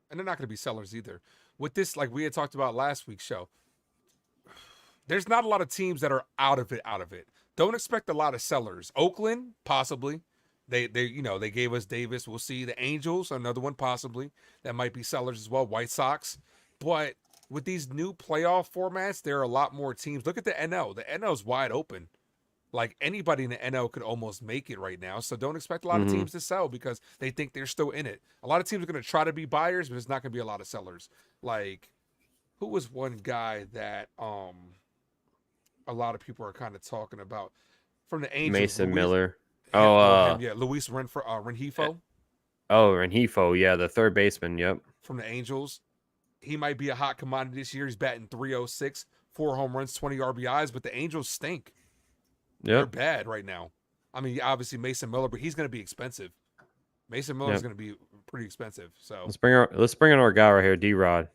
and they're not going to be sellers either. With this, like we had talked about last week's show, there's not a lot of teams that are out of it. Don't expect a lot of sellers. Oakland, possibly. They gave us Davis. We'll see. The Angels, another one possibly. That might be sellers as well. White Sox. But with these new playoff formats, there are a lot more teams. Look at the NL. The NL is wide open. Like, anybody in the NL could almost make it right now. So don't expect a lot of teams to sell because they think they're still in it. A lot of teams are going to try to be buyers, but it's not going to be a lot of sellers. Like, who was one guy that a lot of people are kind of talking about from the Angels? Mason Miller. Luis Rengifo. Rengifo, yeah, the third baseman, yep. From the Angels. He might be a hot commodity this year. He's batting .306, 4 home runs, 20 RBIs, but the Angels stink. Yep. They're bad right now. I mean, obviously Mason Miller, but he's going to be expensive. Mason Miller is going to be pretty expensive. So let's bring in our guy right here, D-Rod.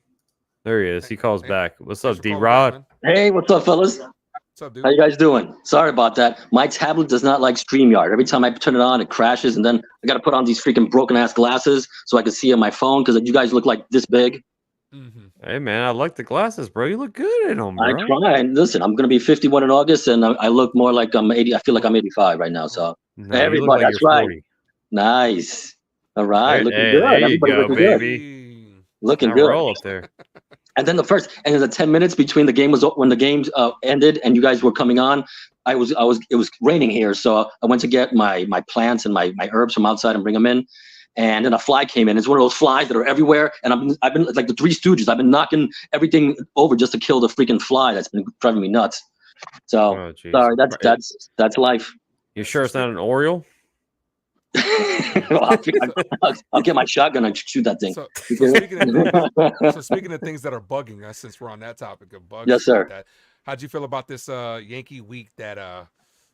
There he is. He calls back. What's up, D-Rod? Hey, what's up, fellas? What's up, dude? How you guys doing? Sorry about that. My tablet does not like StreamYard. Every time I turn it on, it crashes, and then I got to put on these freaking broken-ass glasses so I can see on my phone because you guys look like this big. Mm-hmm. Hey, man, I like the glasses, bro. You look good in them, bro. I try. And listen, I'm going to be 51 in August, and I look more like I'm 80. I feel like I'm 85 right now. So, no, everybody, like that's right. 40. Nice. All right. Looking good. There you Everybody go, looking baby. good. Looking good. Roll up there. And then the 10 minutes between the game when the game ended and you guys were coming on, it was raining here, so I went to get my plants and my herbs from outside and bring them in, and then a fly came in. It's one of those flies that are everywhere, and I've been like the Three Stooges. I've been knocking everything over just to kill the freaking fly that's been driving me nuts. So sorry, that's life. You sure it's not an Oriole? I'll get my shotgun and shoot that thing. So speaking speaking of things that are bugging us, since we're on that topic of bugs, yes, sir. Like how'd you feel about this Yankee week that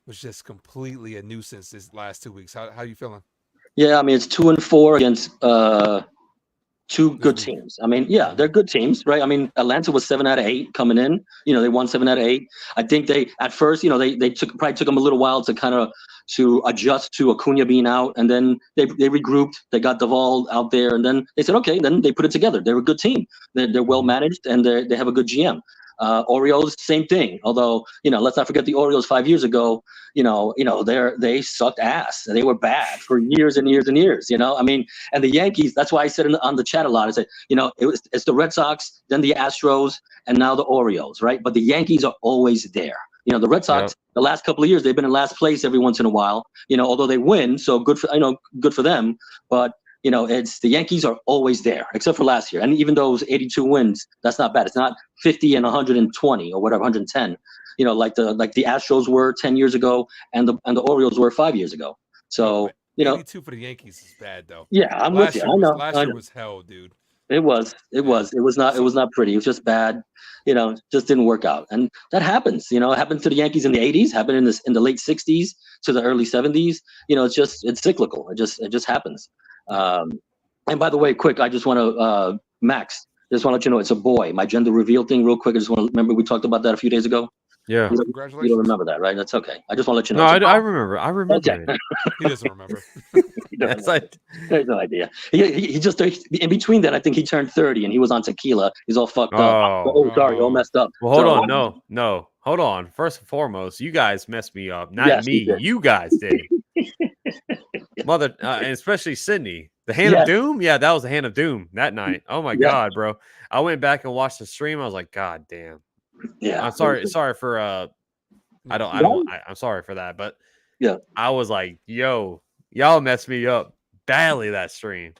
was just completely a nuisance this last 2 weeks? How you feeling? Yeah, I mean it's 2-4 against two good teams. I mean, yeah, they're good teams, right? I mean, Atlanta was 7 out of 8 coming in. They won 7 out of 8. I think they at first, they probably took them a little while to adjust to Acuna being out, and then they regrouped. They got Duvall out there, and then they said, okay, then they put it together. They're a good team. They're well managed, and they have a good GM. Orioles, same thing. Although, let's not forget the Orioles 5 years ago. They sucked ass. They were bad for years and years and years. I mean, and the Yankees. That's why I said on the chat a lot. I said, it's the Red Sox, then the Astros, and now the Orioles, right? But the Yankees are always there. The Red Sox, the last couple of years, they've been in last place every once in a while. Although they win, so good for them. But it's the Yankees are always there, except for last year. And even though it was 82 wins, that's not bad. It's not 50 and 120 or whatever, 110. Like the Astros were 10 years ago, and the Orioles were 5 years ago. So 82 for the Yankees is bad though. Yeah, I'm with you. I know. Last year was hell, dude. It was not pretty. It was just bad. Just didn't work out, and that happens. It happened to the Yankees in the 80s. Happened in the late 60s to the early 70s. It's cyclical. It just happens. And by the way, quick, I just want to Max. Just want to let you know it's a boy. My gender reveal thing, real quick. I just want to remember we talked about that a few days ago. Yeah. Congratulations. You don't remember that, right? That's okay. I just want to let you No, know. I remember. I remember Okay. it. He doesn't remember. That's like, There's no idea. He just in between that, I think he turned 30 and he was on tequila. He's all fucked up. Sorry, all messed up. well, hold on. No. Hold on. First and foremost, you guys messed me up. Not Yes, me. we did. You guys did. Mother, and especially Sydney. The Hand of Doom? Yeah, that was the Hand of Doom that night. Oh my God, bro. I went back and watched the stream. I was like, God damn. Yeah. I'm sorry for I'm sorry for that, but yeah, I was like, yo, y'all messed me up badly that stream.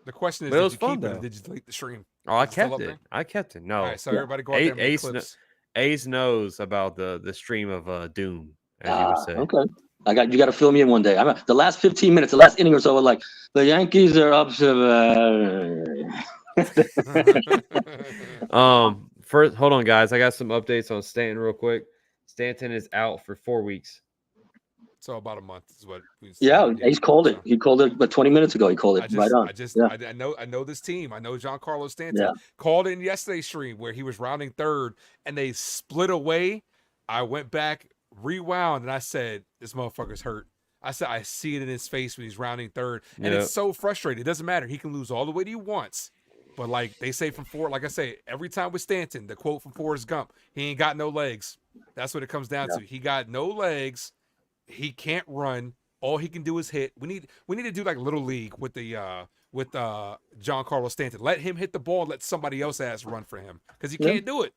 The question is, But it did was you fun, keep it or though. did you delete the stream? Oh, I Is it still kept up it. there? I kept it. No. All right, so everybody go out there and make clips. Ace knows about the stream of Doom, as you would say. Okay. You got to fill me in one day. The last 15 minutes, the last inning or so, were like the Yankees are up to. First, hold on, guys. I got some updates on Stanton real quick. Stanton is out for 4 weeks. So about a month is what we said. Yeah, Ace called it. He called it, but 20 minutes ago he called it. Right on. I know this team. I know Giancarlo Stanton called in yesterday's stream where he was rounding third and they split away. I went back, rewound, and I said, "This motherfucker's hurt." I said, "I see it in his face when he's rounding third," and it's so frustrating. It doesn't matter. He can lose all the way he wants. But like they say from Ford, like I say, every time with Stanton, the quote from Forrest Gump, he ain't got no legs. That's what it comes down to. He got no legs. He can't run. All he can do is hit. We need to do like Little League with Giancarlo Stanton. Let him hit the ball. Let somebody else run for him because he can't do it.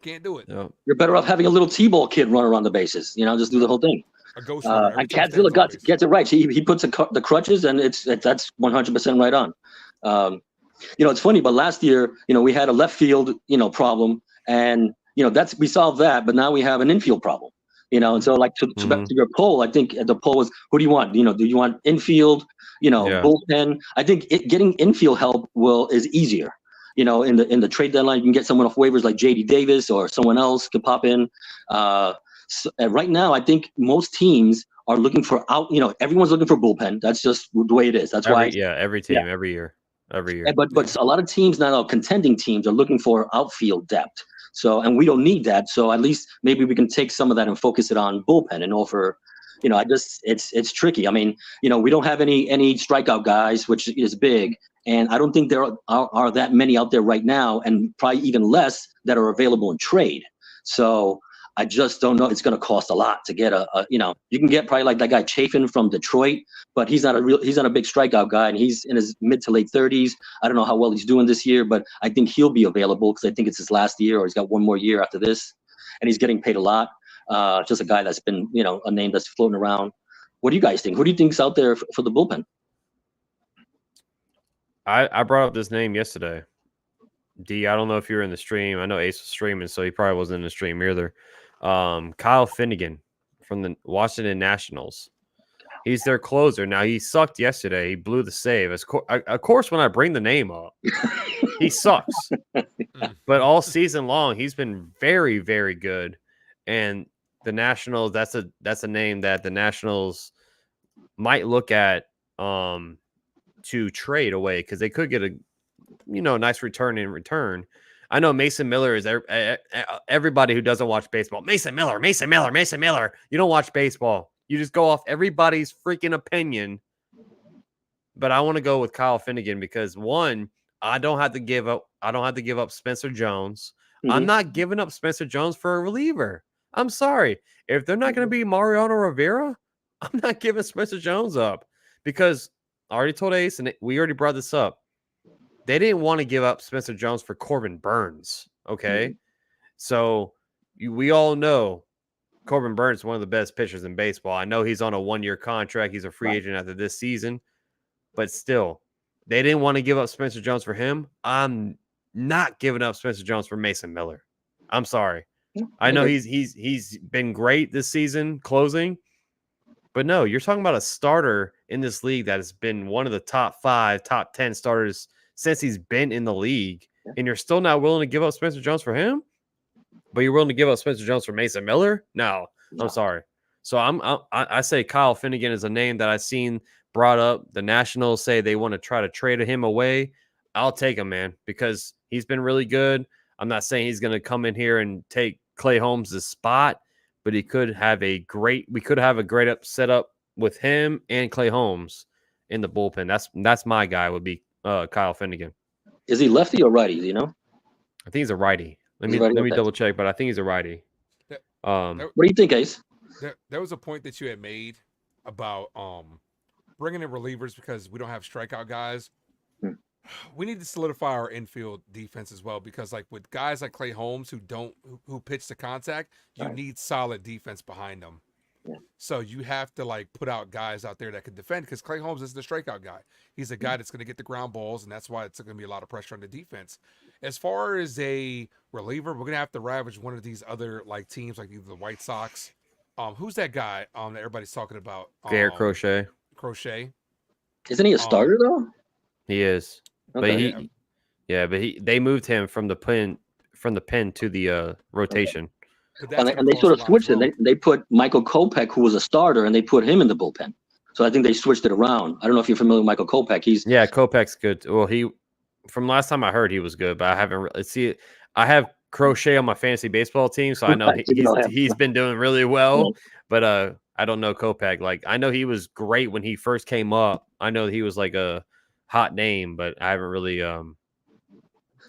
Can't do it. Yep. You're better off having a little T-ball kid run around the bases. Just do the whole thing. A ghost and Cadzilla gets it right. He puts the crutches, and that's 100% right on. It's funny, but last year, we had a left field, problem, and we solved that, but now we have an infield problem. And so like to your poll, I think the poll was, who do you want? Do you want infield, bullpen? I think getting infield help is easier. In the trade deadline, you can get someone off waivers like JD Davis or someone else could pop in. So, right now, I think most teams are looking for everyone's looking for bullpen. That's just the way it is. That's why every team every year. But a lot of teams now, contending teams, are looking for outfield depth. So, and we don't need that. So at least maybe we can take some of that and focus it on bullpen and offer. It's tricky. I mean, we don't have any strikeout guys, which is big, and I don't think there are that many out there right now, and probably even less that are available in trade. So I just don't know. It's going to cost a lot to get you can get probably like that guy Chafin from Detroit, but he's not a big strikeout guy, and he's in his mid to late 30s. I don't know how well he's doing this year, but I think he'll be available because I think it's his last year, or he's got one more year after this, and he's getting paid a lot. Just a guy that's been, a name that's floating around. What do you guys think? Who do you think's out there for the bullpen? I brought up this name yesterday. D, I don't know if you were in the stream. I know Ace was streaming, so he probably wasn't in the stream either. Kyle Finnegan from the Washington Nationals. He's their closer. Now, he sucked yesterday. He blew the save. Of course, when I bring the name up, he sucks. But all season long, he's been very, very good. And the Nationals, that's a name that the Nationals might look at to trade away because they could get nice return in return. I know Mason Miller is everybody who doesn't watch baseball. Mason Miller. You don't watch baseball. You just go off everybody's freaking opinion. But I want to go with Kyle Finnegan because one, I don't have to give up Spencer Jones. I'm not giving up Spencer Jones for a reliever. I'm sorry. If they're not going to be Mariano Rivera, I'm not giving Spencer Jones up because I already told Ace, and we already brought this up. They didn't want to give up Spencer Jones for Corbin Burns. Okay. So we all know Corbin Burns is one of the best pitchers in baseball. I know he's on a 1-year contract. He's a free agent after this season, but still, they didn't want to give up Spencer Jones for him. I'm not giving up Spencer Jones for Mason Miller. I'm sorry. I know he's been great this season closing, but no, you're talking about a starter in this league that has been one of the top 5, top 10 starters since he's been in the league, and you're still not willing to give up Spencer Jones for him, but you're willing to give up Spencer Jones for Mason Miller? No, I'm sorry. So I say Kyle Finnegan is a name that I've seen brought up. The Nationals say they want to try to trade him away. I'll take him, man, because he's been really good. I'm not saying he's going to come in here and take Clay Holmes' spot, but we could have a great setup with him and Clay Holmes in the bullpen. That's my guy would be Kyle Finnegan. Is he lefty or righty? Do you know? I think he's a righty. Let me double check, but I think he's a righty. What do you think, Ace? There was a point that you had made about bringing in relievers because we don't have strikeout guys. We need to solidify our infield defense as well because, like, with guys like Clay Holmes who pitch to contact, you need solid defense behind them. So you have to, like, put out guys out there that can defend because Clay Holmes is the strikeout guy. He's a guy that's going to get the ground balls, and that's why it's going to be a lot of pressure on the defense. As far as a reliever, we're going to have to ravage one of these other, like, teams, like either the White Sox. Who's that guy that everybody's talking about? Garrett Crochet. Isn't he a starter though? He is. Okay. But they moved him from the pen to the rotation. And they sort of switched it. They put Michael Kopech, who was a starter, and they put him in the bullpen. So I think they switched it around. I don't know if you're familiar with Michael Kopech. Kopech's good. Well, from last time I heard he was good, but I haven't really see it. I have Crochet on my fantasy baseball team, so I know he's been doing really well. But I don't know Kopech. Like, I know he was great when he first came up. I know he was like a hot name, but I haven't really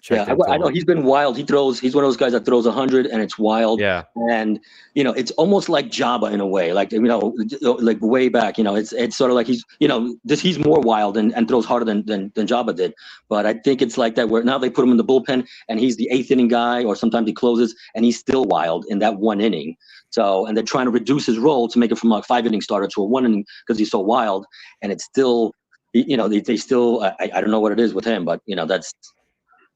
I know he's been wild. He's one of those guys that throws 100 and it's wild. Yeah. And it's almost like Jabba in a way, like like way back. It's sort of like he's more wild and throws harder than Jabba did. But I think it's like that where now they put him in the bullpen and he's the 8th inning guy, or sometimes he closes and he's still wild in that 1 inning. So, and they're trying to reduce his role to make it from a 5-inning starter to a 1 inning because he's so wild. And it's still, they still, I don't know what it is with him, but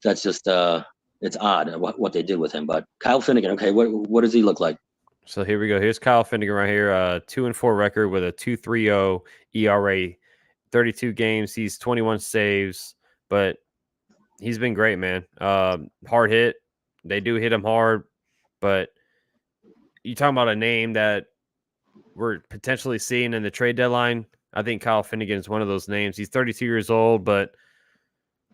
that's just it's odd what they did with him. But Kyle Finnegan, okay, what does he look like? So here we go. Here's Kyle Finnegan right here, 2-4 record with a 2.30 ERA, 32 games. He's 21 saves, but he's been great, man. Hard hit. They do hit him hard, but you talking about a name that we're potentially seeing in the trade deadline. I think Kyle Finnegan is one of those names. He's 32 years old, but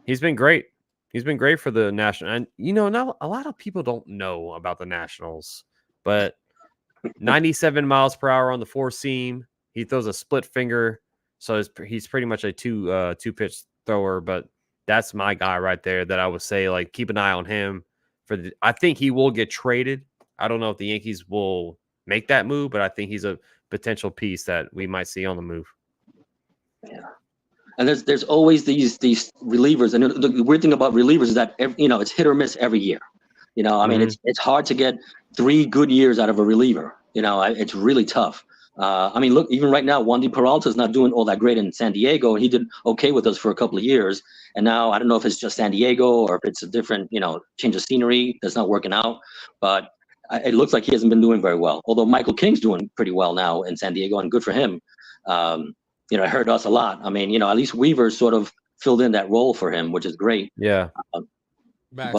he's been great. He's been great for the National. And, not a lot of people don't know about the Nationals, but 97 miles per hour on the 4-seam. He throws a split finger. So he's pretty much a two-pitch thrower, but that's my guy right there that I would say, like, keep an eye on him. I think he will get traded. I don't know if the Yankees will make that move, but I think he's a potential piece that we might see on the move. Yeah. And there's always these relievers, and the weird thing about relievers is that it's hit or miss every year. I mean, it's hard to get 3 good years out of a reliever. It's really tough. I mean, look, even right now, Wandy Peralta is not doing all that great in San Diego, and he did okay with us for a couple of years. And now I don't know if it's just San Diego or if it's a different, change of scenery that's not working out. But it looks like he hasn't been doing very well. Although Michael King's doing pretty well now in San Diego, and good for him. It hurt us a lot. I mean, at least Weaver sort of filled in that role for him, which is great. Yeah. Max,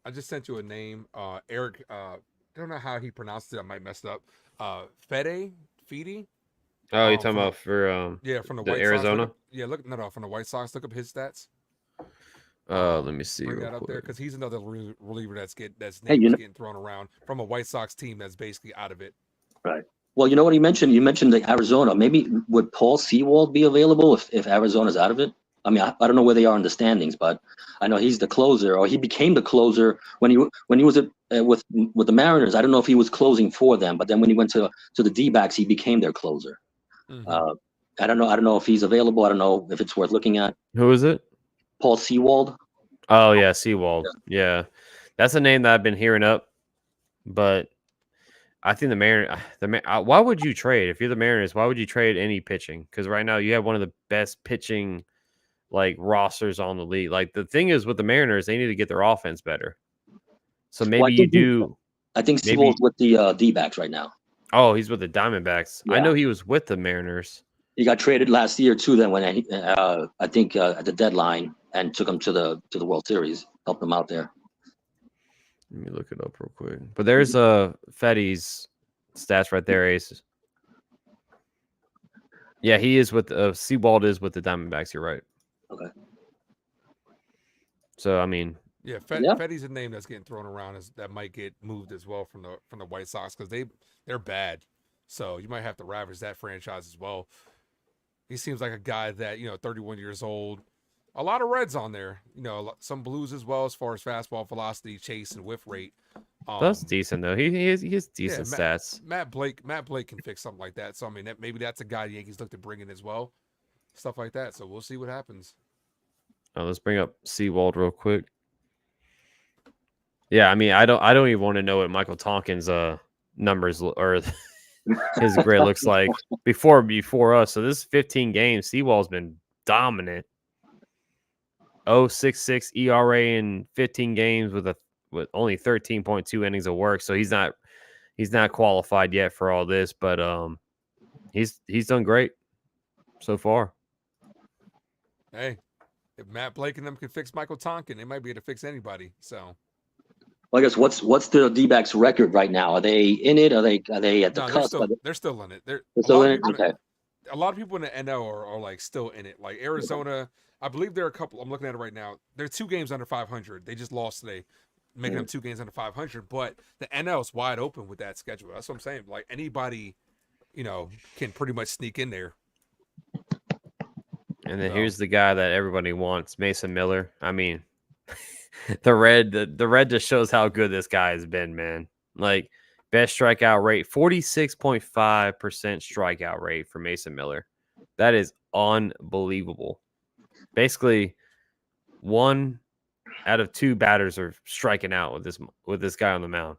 I just sent you a name. Eric, I don't know how he pronounced it. I might mess it up. Fede? Oh, you're talking about for from the White Arizona? Sox. From the White Sox. Look up his stats. Let me see. Bring real that up there quick. because he's another reliever that's Hey, getting thrown around from a White Sox team that's basically out of it. right. Well, you know what he mentioned? You mentioned the Arizona. Maybe would Paul Sewald be available if Arizona's out of it? I mean, I don't know where they are in the standings, but I know he's the closer, or he became the closer when he was with the Mariners. I don't know if he was closing for them, but then when he went to the D-backs, he became their closer. Mhm. I don't know. I don't know if he's available. I don't know if it's worth looking at. Who is it? Paul Sewald. Oh yeah, Seawald. Yeah, that's a name that I've been hearing up, but I think the Mariners. Why would you trade if you're the Mariners? Why would you trade any pitching? Because right now you have one of the best pitching like rosters on the league. Like the thing is with the Mariners, they need to get their offense better. So Well, maybe you do. I think Maybe. Sewald's with the D-backs right now. Oh, he's with the Diamondbacks. I Yeah. know he was with the Mariners. He got traded last year too. Then when I think at the deadline and took him to the World Series, helped him out there. Let me look it up real quick. But there's Fetty's stats right there, Ace. Yeah, he is with Seawald is with the Diamondbacks. You're right. Okay. So I mean, Yeah, Yeah. Fetty's a name that's getting thrown around that might get moved as well from the White Sox because they're bad. So you might have to ravage that franchise as well. He seems like a guy that 31 years old. A lot of reds on there. Some blues as well as far as fastball velocity, chase, and whiff rate. that's decent though. He has decent stats. Matt Blake can fix something like that. So I mean, maybe that's a guy the Yankees look to bring in as well, stuff like that. So we'll see what happens. Let's bring up Seawald real quick. Yeah, I mean, I don't even want to know what Michael Tonkin's numbers or his grade looks like before us. So this 15 games, Seawald's been dominant. 0.66 ERA in 15 games with only 13.2 innings of work. So he's not qualified yet for all this, but he's done great so far. Hey, if Matt Blake and them can fix Michael Tonkin, they might be able to fix anybody. So, well, I guess what's the D-backs record right now? Are they in it? Are they at the cusp? They're still in it. They're still in it. Okay. A lot of people in the NL are like still in it. Like Arizona, I believe there are a couple. I'm looking at it right now. They're 2 games under 500. They just lost today, making them 2 games under 500. But the NL is wide open with that schedule. That's what I'm saying. Like anybody, can pretty much sneak in there. And then here's the guy that everybody wants, Mason Miller. I mean, the red just shows how good this guy has been, man. Like best strikeout rate, 46.5% strikeout rate for Mason Miller. That is unbelievable. Basically, 1 out of 2 batters are striking out with this guy on the mound.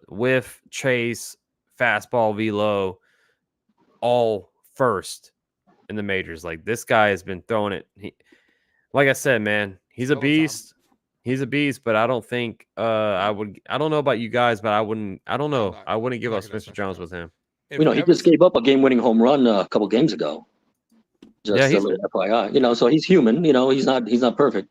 Whiff, chase, fastball, velo, all first in the majors. Like this guy has been throwing it. Like I said, man, he's a beast. He's a beast, but I don't think I don't know about you guys, but I don't know. I wouldn't give up Spencer Jones with him. He just gave up a game-winning home run a couple games ago. Just a little FYI, so he's human. He's not perfect.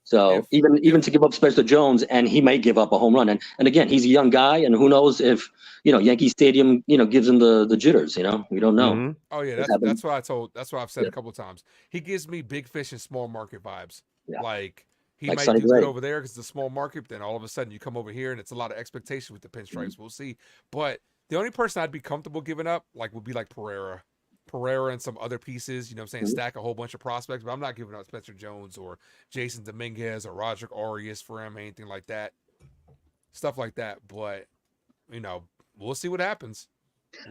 So even to give up Spencer Jones, and he may give up a home run, and again, he's a young guy, and who knows if Yankee Stadium gives him the jitters. We don't know. Mm-hmm. Oh yeah, that's what I've said a couple of times. He gives me big fish and small market vibes. Yeah. Like he Like might Sonny do good Gray. over there because it's a small market, but then all of a sudden you come over here and it's a lot of expectation with the pinstripes. Mm-hmm. We'll see. But the only person I'd be comfortable giving up would be like Pereira and some other pieces, Mm-hmm. stack a whole bunch of prospects, but I'm not giving up Spencer Jones or Jason Dominguez or Roderick Arias for him, anything like that. Stuff like that. But, we'll see what happens.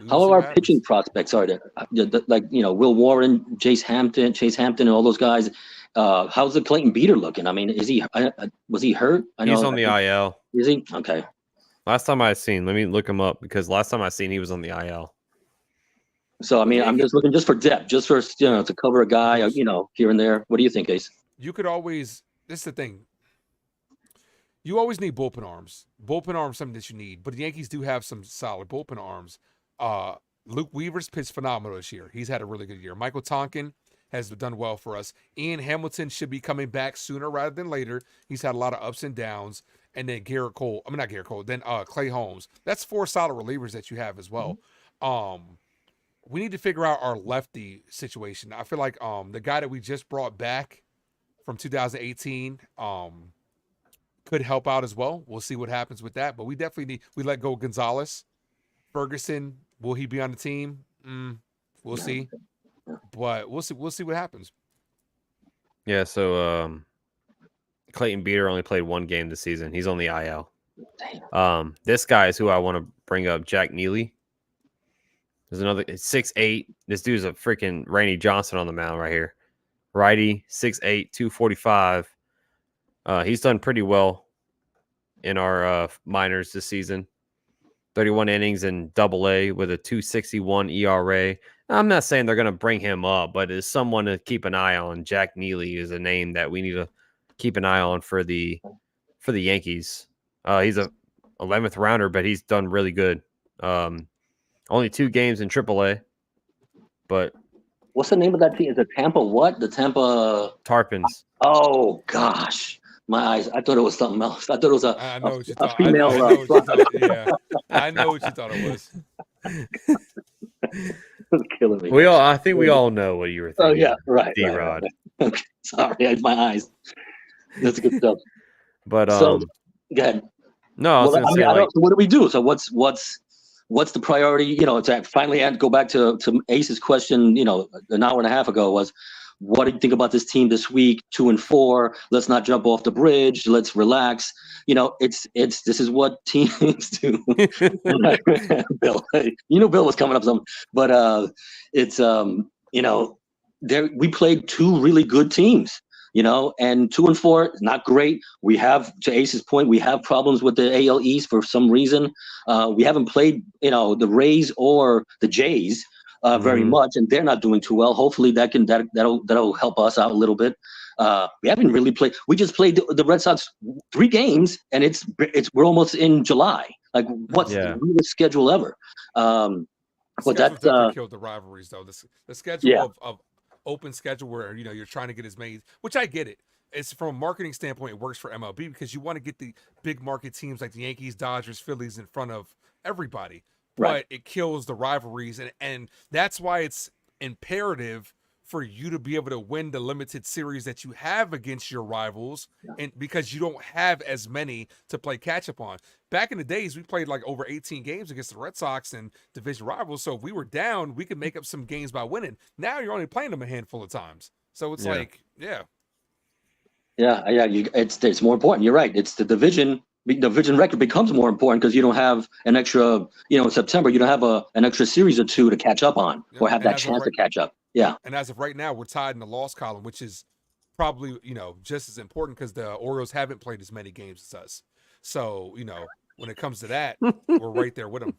How are our pitching prospects? Are there like Will Warren, Chase Hampton, and all those guys? How's the Clayton Beater looking? I mean, was he hurt? He's on the IL. Is he? Okay. Last time I seen, let me look him up because last time I seen he was on the IL. So I mean, I'm just looking just for depth, just for to cover a guy, here and there. What do you think, Ace? You could always. This is the thing. You always need bullpen arms. Bullpen arms, something that you need. But the Yankees do have some solid bullpen arms. Luke Weaver's pitched phenomenal this year. He's had a really good year. Michael Tonkin has done well for us. Ian Hamilton should be coming back sooner rather than later. He's had a lot of ups and downs. And then then Clay Holmes. That's 4 solid relievers that you have as well. We need to figure out our lefty situation. I feel like the guy that we just brought back from 2018 could help out as well. We'll see what happens with that. But we definitely we let go of Gonzalez. Ferguson, will he be on the team? We'll see. But we'll see what happens. Yeah, so Clayton Beater only played one game this season. He's on the IL. This guy is who I want to bring up, Jack Neely. There's another 6'8". This dude's a freaking Randy Johnson on the mound right here. Righty, 6'8", 245. He's done pretty well in our minors this season. 31 innings in Double-A with a 2.61 ERA. I'm not saying they're going to bring him up, but as someone to keep an eye on, Jack Neely is a name that we need to keep an eye on for the Yankees. He's a 11th rounder, but he's done really good. Only 2 games in Triple-A, but what's the name of that team? Is it Tampa? What the Tampa Tarpons? Oh gosh, my eyes! I thought it was something else. I thought it was I know what you thought. female. I know what you thought. Yeah, I know what you thought it was. It's killing me. I think we all know what you were thinking. Oh yeah, right. D-Rod. Right. Okay, sorry, my eyes. That's good stuff. But so, go ahead. No, I was gonna say, so what do we do? So what's the priority? You know, to finally go back to Ace's question. You know, an hour and a half ago was, what do you think about this team this week? 2-4. Let's not jump off the bridge. Let's relax. You know, this is what teams do. Bill, you know, Bill was coming up with something, but it's you know, we played 2 really good teams. You know, and 2-4 is not great. We have, to Ace's point, we have problems with the AL East for some reason. We haven't played, you know, the Rays or the Jays very much, and they're not doing too well. Hopefully that'll help us out a little bit. We haven't really played. We just played the Red Sox 3 games, and we're almost in July. Like, what's the weirdest schedule ever? But that's killed the rivalries, though. The schedule of open schedule where, you know, you're trying to get as many, which I get it. It's from a marketing standpoint, it works for MLB because you want to get the big market teams like the Yankees, Dodgers, Phillies in front of everybody. Right. But it kills the rivalries, and that's why it's imperative for you to be able to win the limited series that you have against your rivals, and because you don't have as many to play catch up on. Back in the days, we played like over 18 games against the Red Sox and division rivals. So if we were down, we could make up some games by winning. Now you're only playing them a handful of times. So it's it's more important. You're right. It's the division record becomes more important because you don't have an extra, you know, in September, you don't have an extra series or 2 to catch up on or have that chance to catch up. Yeah. And as of right now, we're tied in the loss column, which is probably, you know, just as important because the Orioles haven't played as many games as us. So, you know, when it comes to that, we're right there with them.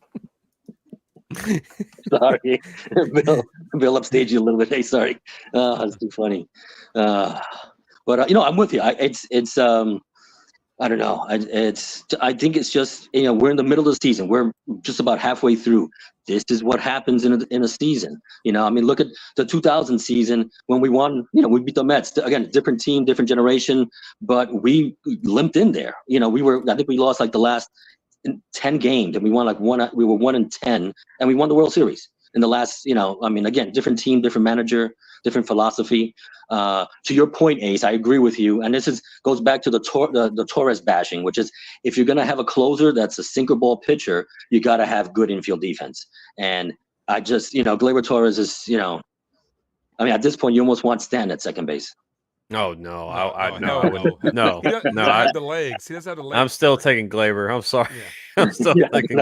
Sorry. Bill upstaged you a little bit. Hey, sorry. That's too funny. But you know, I'm with you. It's I don't know. I think it's just, you know, we're in the middle of the season. We're just about halfway through. This is what happens in a season. You know, I mean, look at the 2000 season when we won. You know, we beat the Mets. Again, different team, different generation, but we limped in there. You know, I think we lost like the last 10 games, and we won like we were 1-10, and we won the World Series in the last. You know, I mean, again, different team, different manager, different philosophy. To your point, Ace, I agree with you, and this goes back to the Torres bashing, which is, if you're gonna have a closer that's a sinker ball pitcher, you got to have good infield defense. And I just, you know, Gleyber Torres is, you know, I mean, at this point, you almost want Stanton at second base. No. He doesn't have the legs. He doesn't have the legs. I'm still taking Gleyber. I'm sorry. Yeah. I'm still taking.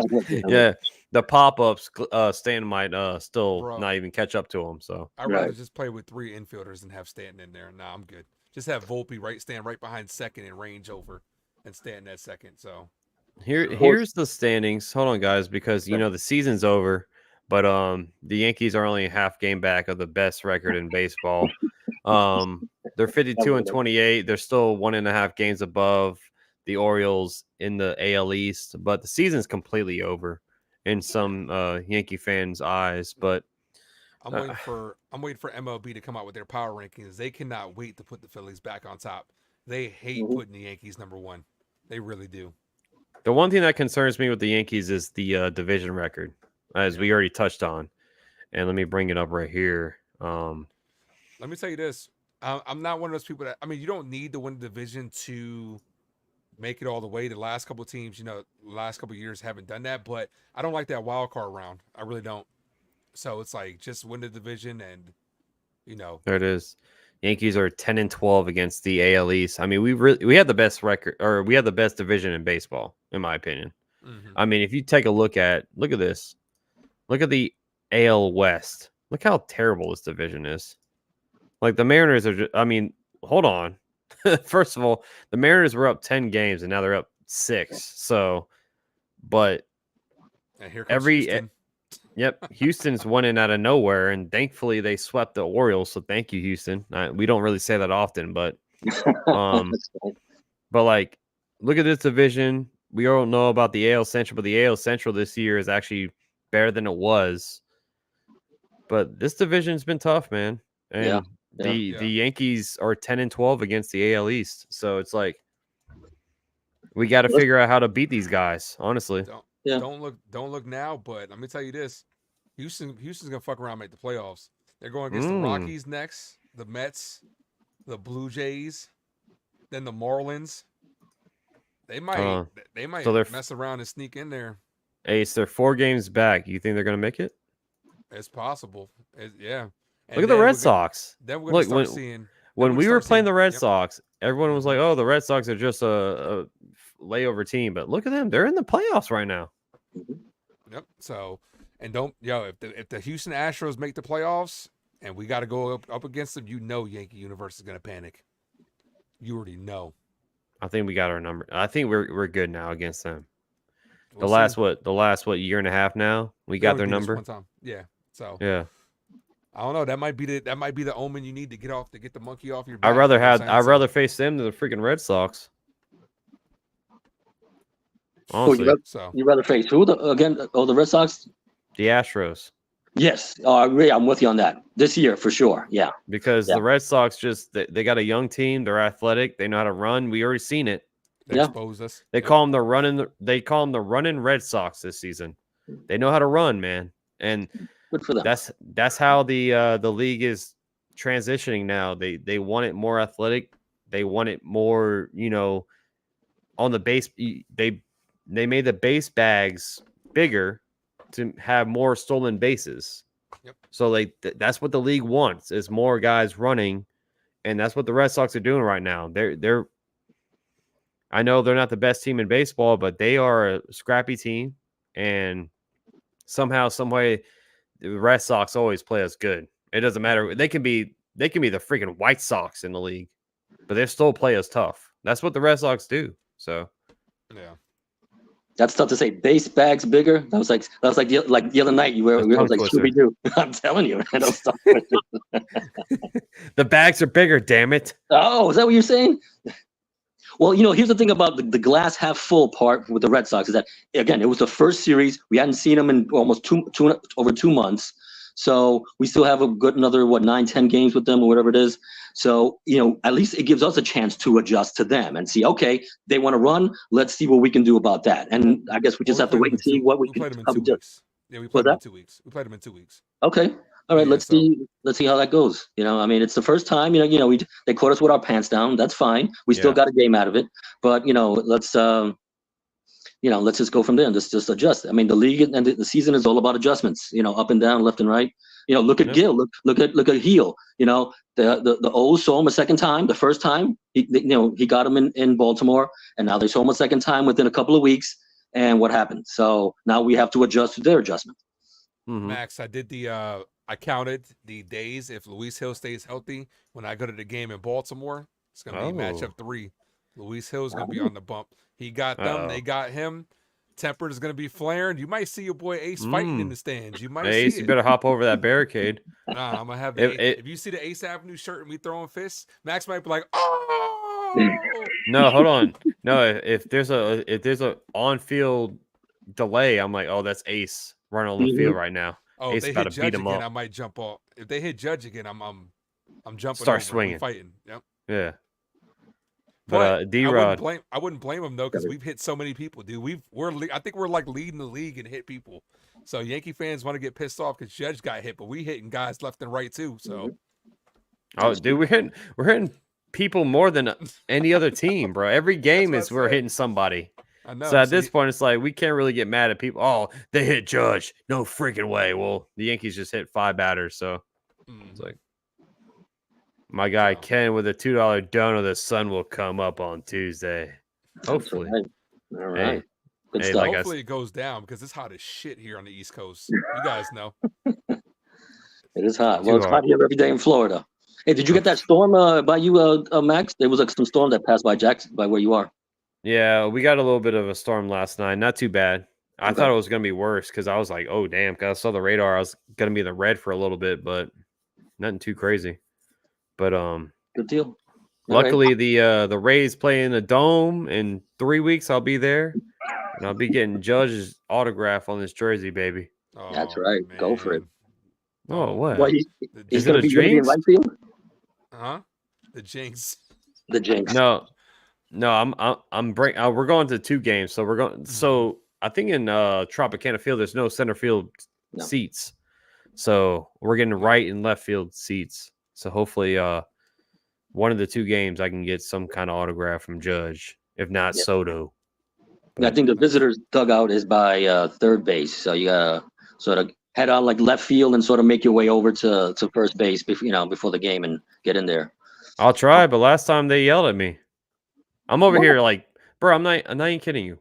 The pop-ups, Stanton might still not even catch up to him. So I'd rather just play with 3 infielders and have Stanton in there. No, I'm good. Just have Volpe stand right behind second and range over, and Stanton at second. So here's the standings. Hold on, guys, because you know the season's over, but the Yankees are only a half game back of the best record in baseball. They're 52-28. They're still 1.5 games above the Orioles in the AL East, but the season's completely over in some Yankee fans' eyes. But I'm waiting for MLB to come out with their power rankings. They cannot wait to put the Phillies back on top. They hate putting the Yankees number 1. They really do. The one thing that concerns me with the Yankees is the division record, as we already touched on. And let me bring it up right here. Let me tell you this. I'm not one of those people that, I mean, you don't need to win the division to make it all the way. The last couple of teams, last couple of years haven't done that, but I don't like that wild card round. I really don't. So it's like just win the division and, There it is. Yankees are 10-12 against the AL East. I mean, we had the best record, or we had the best division in baseball, in my opinion. Mhm. I mean, if you take a look at this, look at the AL West. Look how terrible this division is. Like the Mariners are. I mean, hold on. First of all, the Mariners were up 10 games and now they're up 6. So, but And here comes Houston. Yep, Houston's winning out of nowhere, and thankfully they swept the Orioles. So thank you, Houston. We don't really say that often, but like, look at this division. We all know about the AL Central, but the AL Central this year is actually better than it was. But this division's been tough, man. And the Yankees are 10-12 against the AL East. So it's like we got to figure out how to beat these guys, honestly. Don't look now, but let me tell you this. Houston's gonna fuck around and make the playoffs. They're going against the Rockies next, the Mets, the Blue Jays, then the Marlins. They might mess around and sneak in there. Ace, they're 4 games back. You think they're gonna make it? It's possible. Yeah. And look at the Red Sox. Then we're gonna start seeing when we were playing the Red Sox, everyone was like, "Oh, the Red Sox are just a layover team." But look at them; they're in the playoffs right now. Yep. So, and if the Houston Astros make the playoffs and we got to go up against them, Yankee Universe is gonna panic. You already know. I think we got our number. I think we're good now against them. We'll the last year and a half now, we got their number. One time. Yeah. So yeah. I don't know. That might be the omen you need to get the monkey off your back. I'd rather face them than the freaking Red Sox. Honestly. You rather face who the Red Sox? The Astros. Yes, I'm with you on that. This year for sure. Yeah. Because the Red Sox they got a young team. They're athletic. They know how to run. We already seen it. They exposed us. They call them the running Red Sox this season. They know how to run, man. And good for them. That's how the league is transitioning now. They want it more athletic. They want it more, on the base. They made the base bags bigger to have more stolen bases. Yep. So that's what the league wants is more guys running, and that's what the Red Sox are doing right now. They're I know they're not the best team in baseball, but they are a scrappy team, and somehow, some way, the Red Sox always play us good. It doesn't matter. They can be the freaking White Sox in the league, but they still play us tough. That's what the Red Sox do. So, yeah. That's tough to say. Base bags bigger. That was like the other night we were like Scooby-Doo. I'm telling you, man, the bags are bigger. Damn it! Oh, is that what you're saying? Well, here's the thing about the glass half full part with the Red Sox is that, again, it was the first series. We hadn't seen them in almost over 2 months. So we still have a good another 9-10 games with them or whatever it is. So at least it gives us a chance to adjust to them and see, okay, they want to run, let's see what we can do about that. And I guess we just have to wait and see what we can do. Yeah, we played them in 2 weeks. We played them in 2 weeks. Okay. All right, let's see how that goes. I mean, it's the first time, they caught us with our pants down. That's fine. We still got a game out of it, but let's just go from there and just adjust. I mean, the league and the season is all about adjustments, up and down, left and right. Look at Gil, look at Heel. The O's saw him a second time. The first time he got him in Baltimore, and now they saw him a second time within a couple of weeks. And what happened? So now we have to adjust to their adjustment. Mm-hmm. Max, I counted the days if Luis Hill stays healthy when I go to the game in Baltimore. It's going to be matchup 3. Luis Hill's going to be on the bump. He got them. They got him. Tempered is going to be flaring. You might see your boy Ace fighting in the stands. You might see Ace, it. you better hop over that barricade. Nah, I'm going to have if you see the Ace Avenue shirt and we throwing fists, Max might be like, oh! No, hold on. No, if there's a on-field delay, I'm like, oh, that's Ace running on the field right now. Oh, Ace if they hit Judge again, I might jump off. If they hit Judge again, I'm jumping. Start over. swinging, I'm fighting. Yep. Yeah. But D-Rod, I wouldn't blame him though, because we've hit so many people, dude. I think we're like leading the league in hit people. So Yankee fans want to get pissed off because Judge got hit, but we hitting guys left and right too. So Oh, dude, we're hitting people more than any other team, bro. Every game what I is we're said. hitting somebody. I know. So at See, this point, it's like we can't really get mad at people. Oh, they hit Judge. No freaking way. Well, the Yankees just hit 5 batters, so it's like my guy So. Ken with a $2 donor. The sun will come up on Tuesday. Hopefully. All right. Good hey, stuff. like hopefully it goes down because it's hot as shit here on the East Coast. You guys know. It is hot. Too Well, it's hot. hot here every day in Florida. Hey, did you get that storm by you, Max? There was like some storm that passed by Jackson, by where you are. Yeah, we got a little bit of a storm last night. Not too bad. I Okay. thought it was going to be worse because I was like, oh, damn. Because I saw the radar. I was going to be in the red for a little bit, but nothing too crazy. But Good deal. All right. luckily, the Rays play in the Dome in 3 weeks. I'll be there, and I'll be getting Judge's autograph on this jersey, baby. Oh, That's right. Go for it. man. Oh, what? Well, Is he's it going a to be waiting in jinx? right field. Huh? The Jinx. The jinx. No, we're going to 2 games, so we're going. So I think in Tropicana Field, there's no center field No. seats, so we're getting right and left field seats. So hopefully, one of the 2 games I can get some kind of autograph from Judge, if not Yeah. Soto. I think the visitors' dugout is by third base, so you gotta sort of head on like left field and sort of make your way over to first base before the game and get in there. I'll try, but last time they yelled at me. I'm over here like, bro, I'm not even kidding you.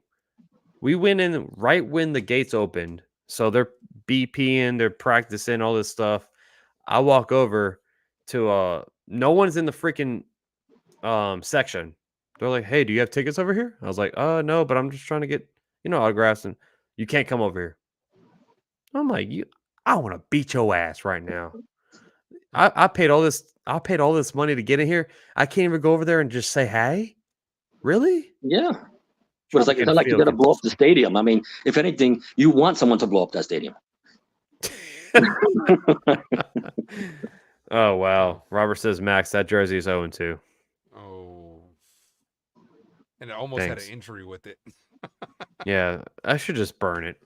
We went in right when the gates opened, so they're BPing, they're practicing all this stuff. I walk over to no one's in the freaking section. They're like, hey, do you have tickets over here? I was like, no, but I'm just trying to get, autographs, and you can't come over here. I'm like, I want to beat your ass right now. I paid all this money to get in here. I can't even go over there and just say hey. Really? Yeah. But it's not like you're gonna blow up the stadium. I mean, if anything, you want someone to blow up that stadium. Oh wow. Robert says, Max, that jersey is 0-2. Oh. And it almost had an injury with it. Yeah, I should just burn it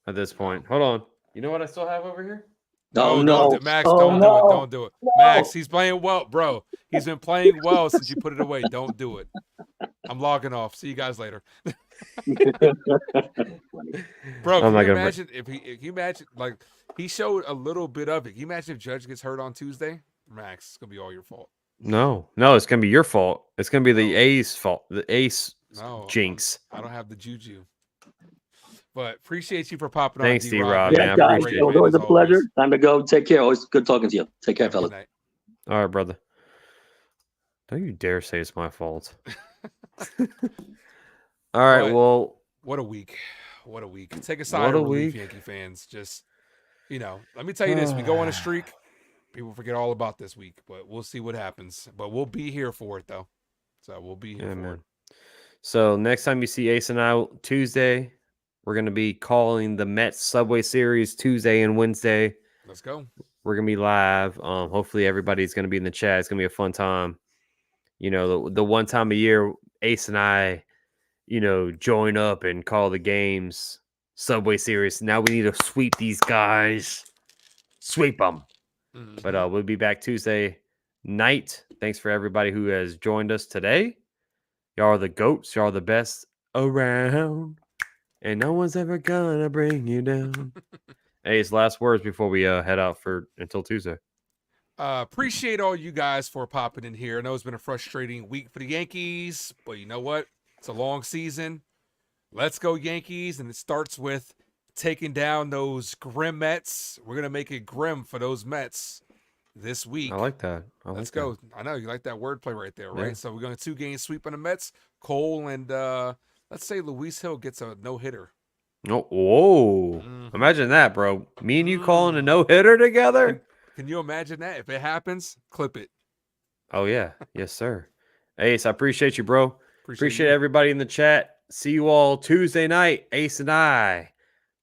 at this point. Hold on. You know what I still have over here? No, don't do it, Max. Don't do it. Don't do it. Max, he's playing well, bro. He's been playing well since you put it away. Don't do it. I'm logging off. See you guys later. Bro, can you imagine if you imagine like he showed a little bit of it. Can you imagine if Judge gets hurt on Tuesday? Max, it's gonna be all your fault. No, it's gonna be your fault. It's gonna be the A's fault. The Ace jinx. I don't have the juju. But appreciate you for popping Thanks, on. D-Rob. Yeah, guys, it was always a pleasure. Time to go. Take care. Always good talking to you. Take care, fellas. All right, brother. Don't you dare say it's my fault. All right, well. What a week. What a week. Take a sigh of relief, Yankee fans. Just, let me tell you this. We go on a streak. People forget all about this week, but we'll see what happens. But we'll be here for it, though. So we'll be here for it. So next time you see Ace and I Tuesday, we're going to be calling the Mets Subway Series Tuesday and Wednesday. Let's go. We're going to be live. Hopefully everybody's going to be in the chat. It's going to be a fun time. The one time a year Ace and I, join up and call the games Subway Series. Now we need to sweep these guys. Sweep them. Mm-hmm. But we'll be back Tuesday night. Thanks for everybody who has joined us today. Y'all are the GOATs. Y'all are the best around. And no one's ever gonna bring you down. Hey, it's last words before we head out until Tuesday. Appreciate all you guys for popping in here. I know it's been a frustrating week for the Yankees, but you know what? It's a long season. Let's go Yankees, and it starts with taking down those grim Mets. We're gonna make it grim for those Mets this week. I like that. Let's go. I know you like that wordplay right there, right? Yeah. So we're going to 2-game sweep on the Mets. Cole and let's say Luis Hill gets a no-hitter. Oh, whoa. Mm-hmm. Imagine that, bro. Me and you calling a no-hitter together? Can you imagine that? If it happens, clip it. Oh, yeah. Yes, sir. Ace, I appreciate you, bro. Appreciate everybody in the chat. See you all Tuesday night. Ace and I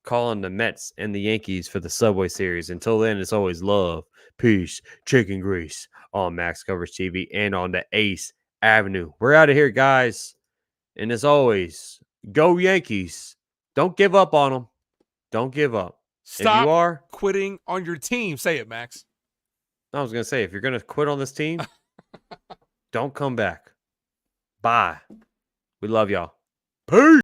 calling the Mets and the Yankees for the Subway Series. Until then, it's always love, peace, chicken grease on Max Coverage TV and on the Ace Avenue. We're out of here, guys. And as always, go Yankees. Don't give up on them. Don't give up. Stop if you are quitting on your team. Say it, Max. I was gonna say, if you're gonna quit on this team, don't come back. Bye. We love y'all. Peace.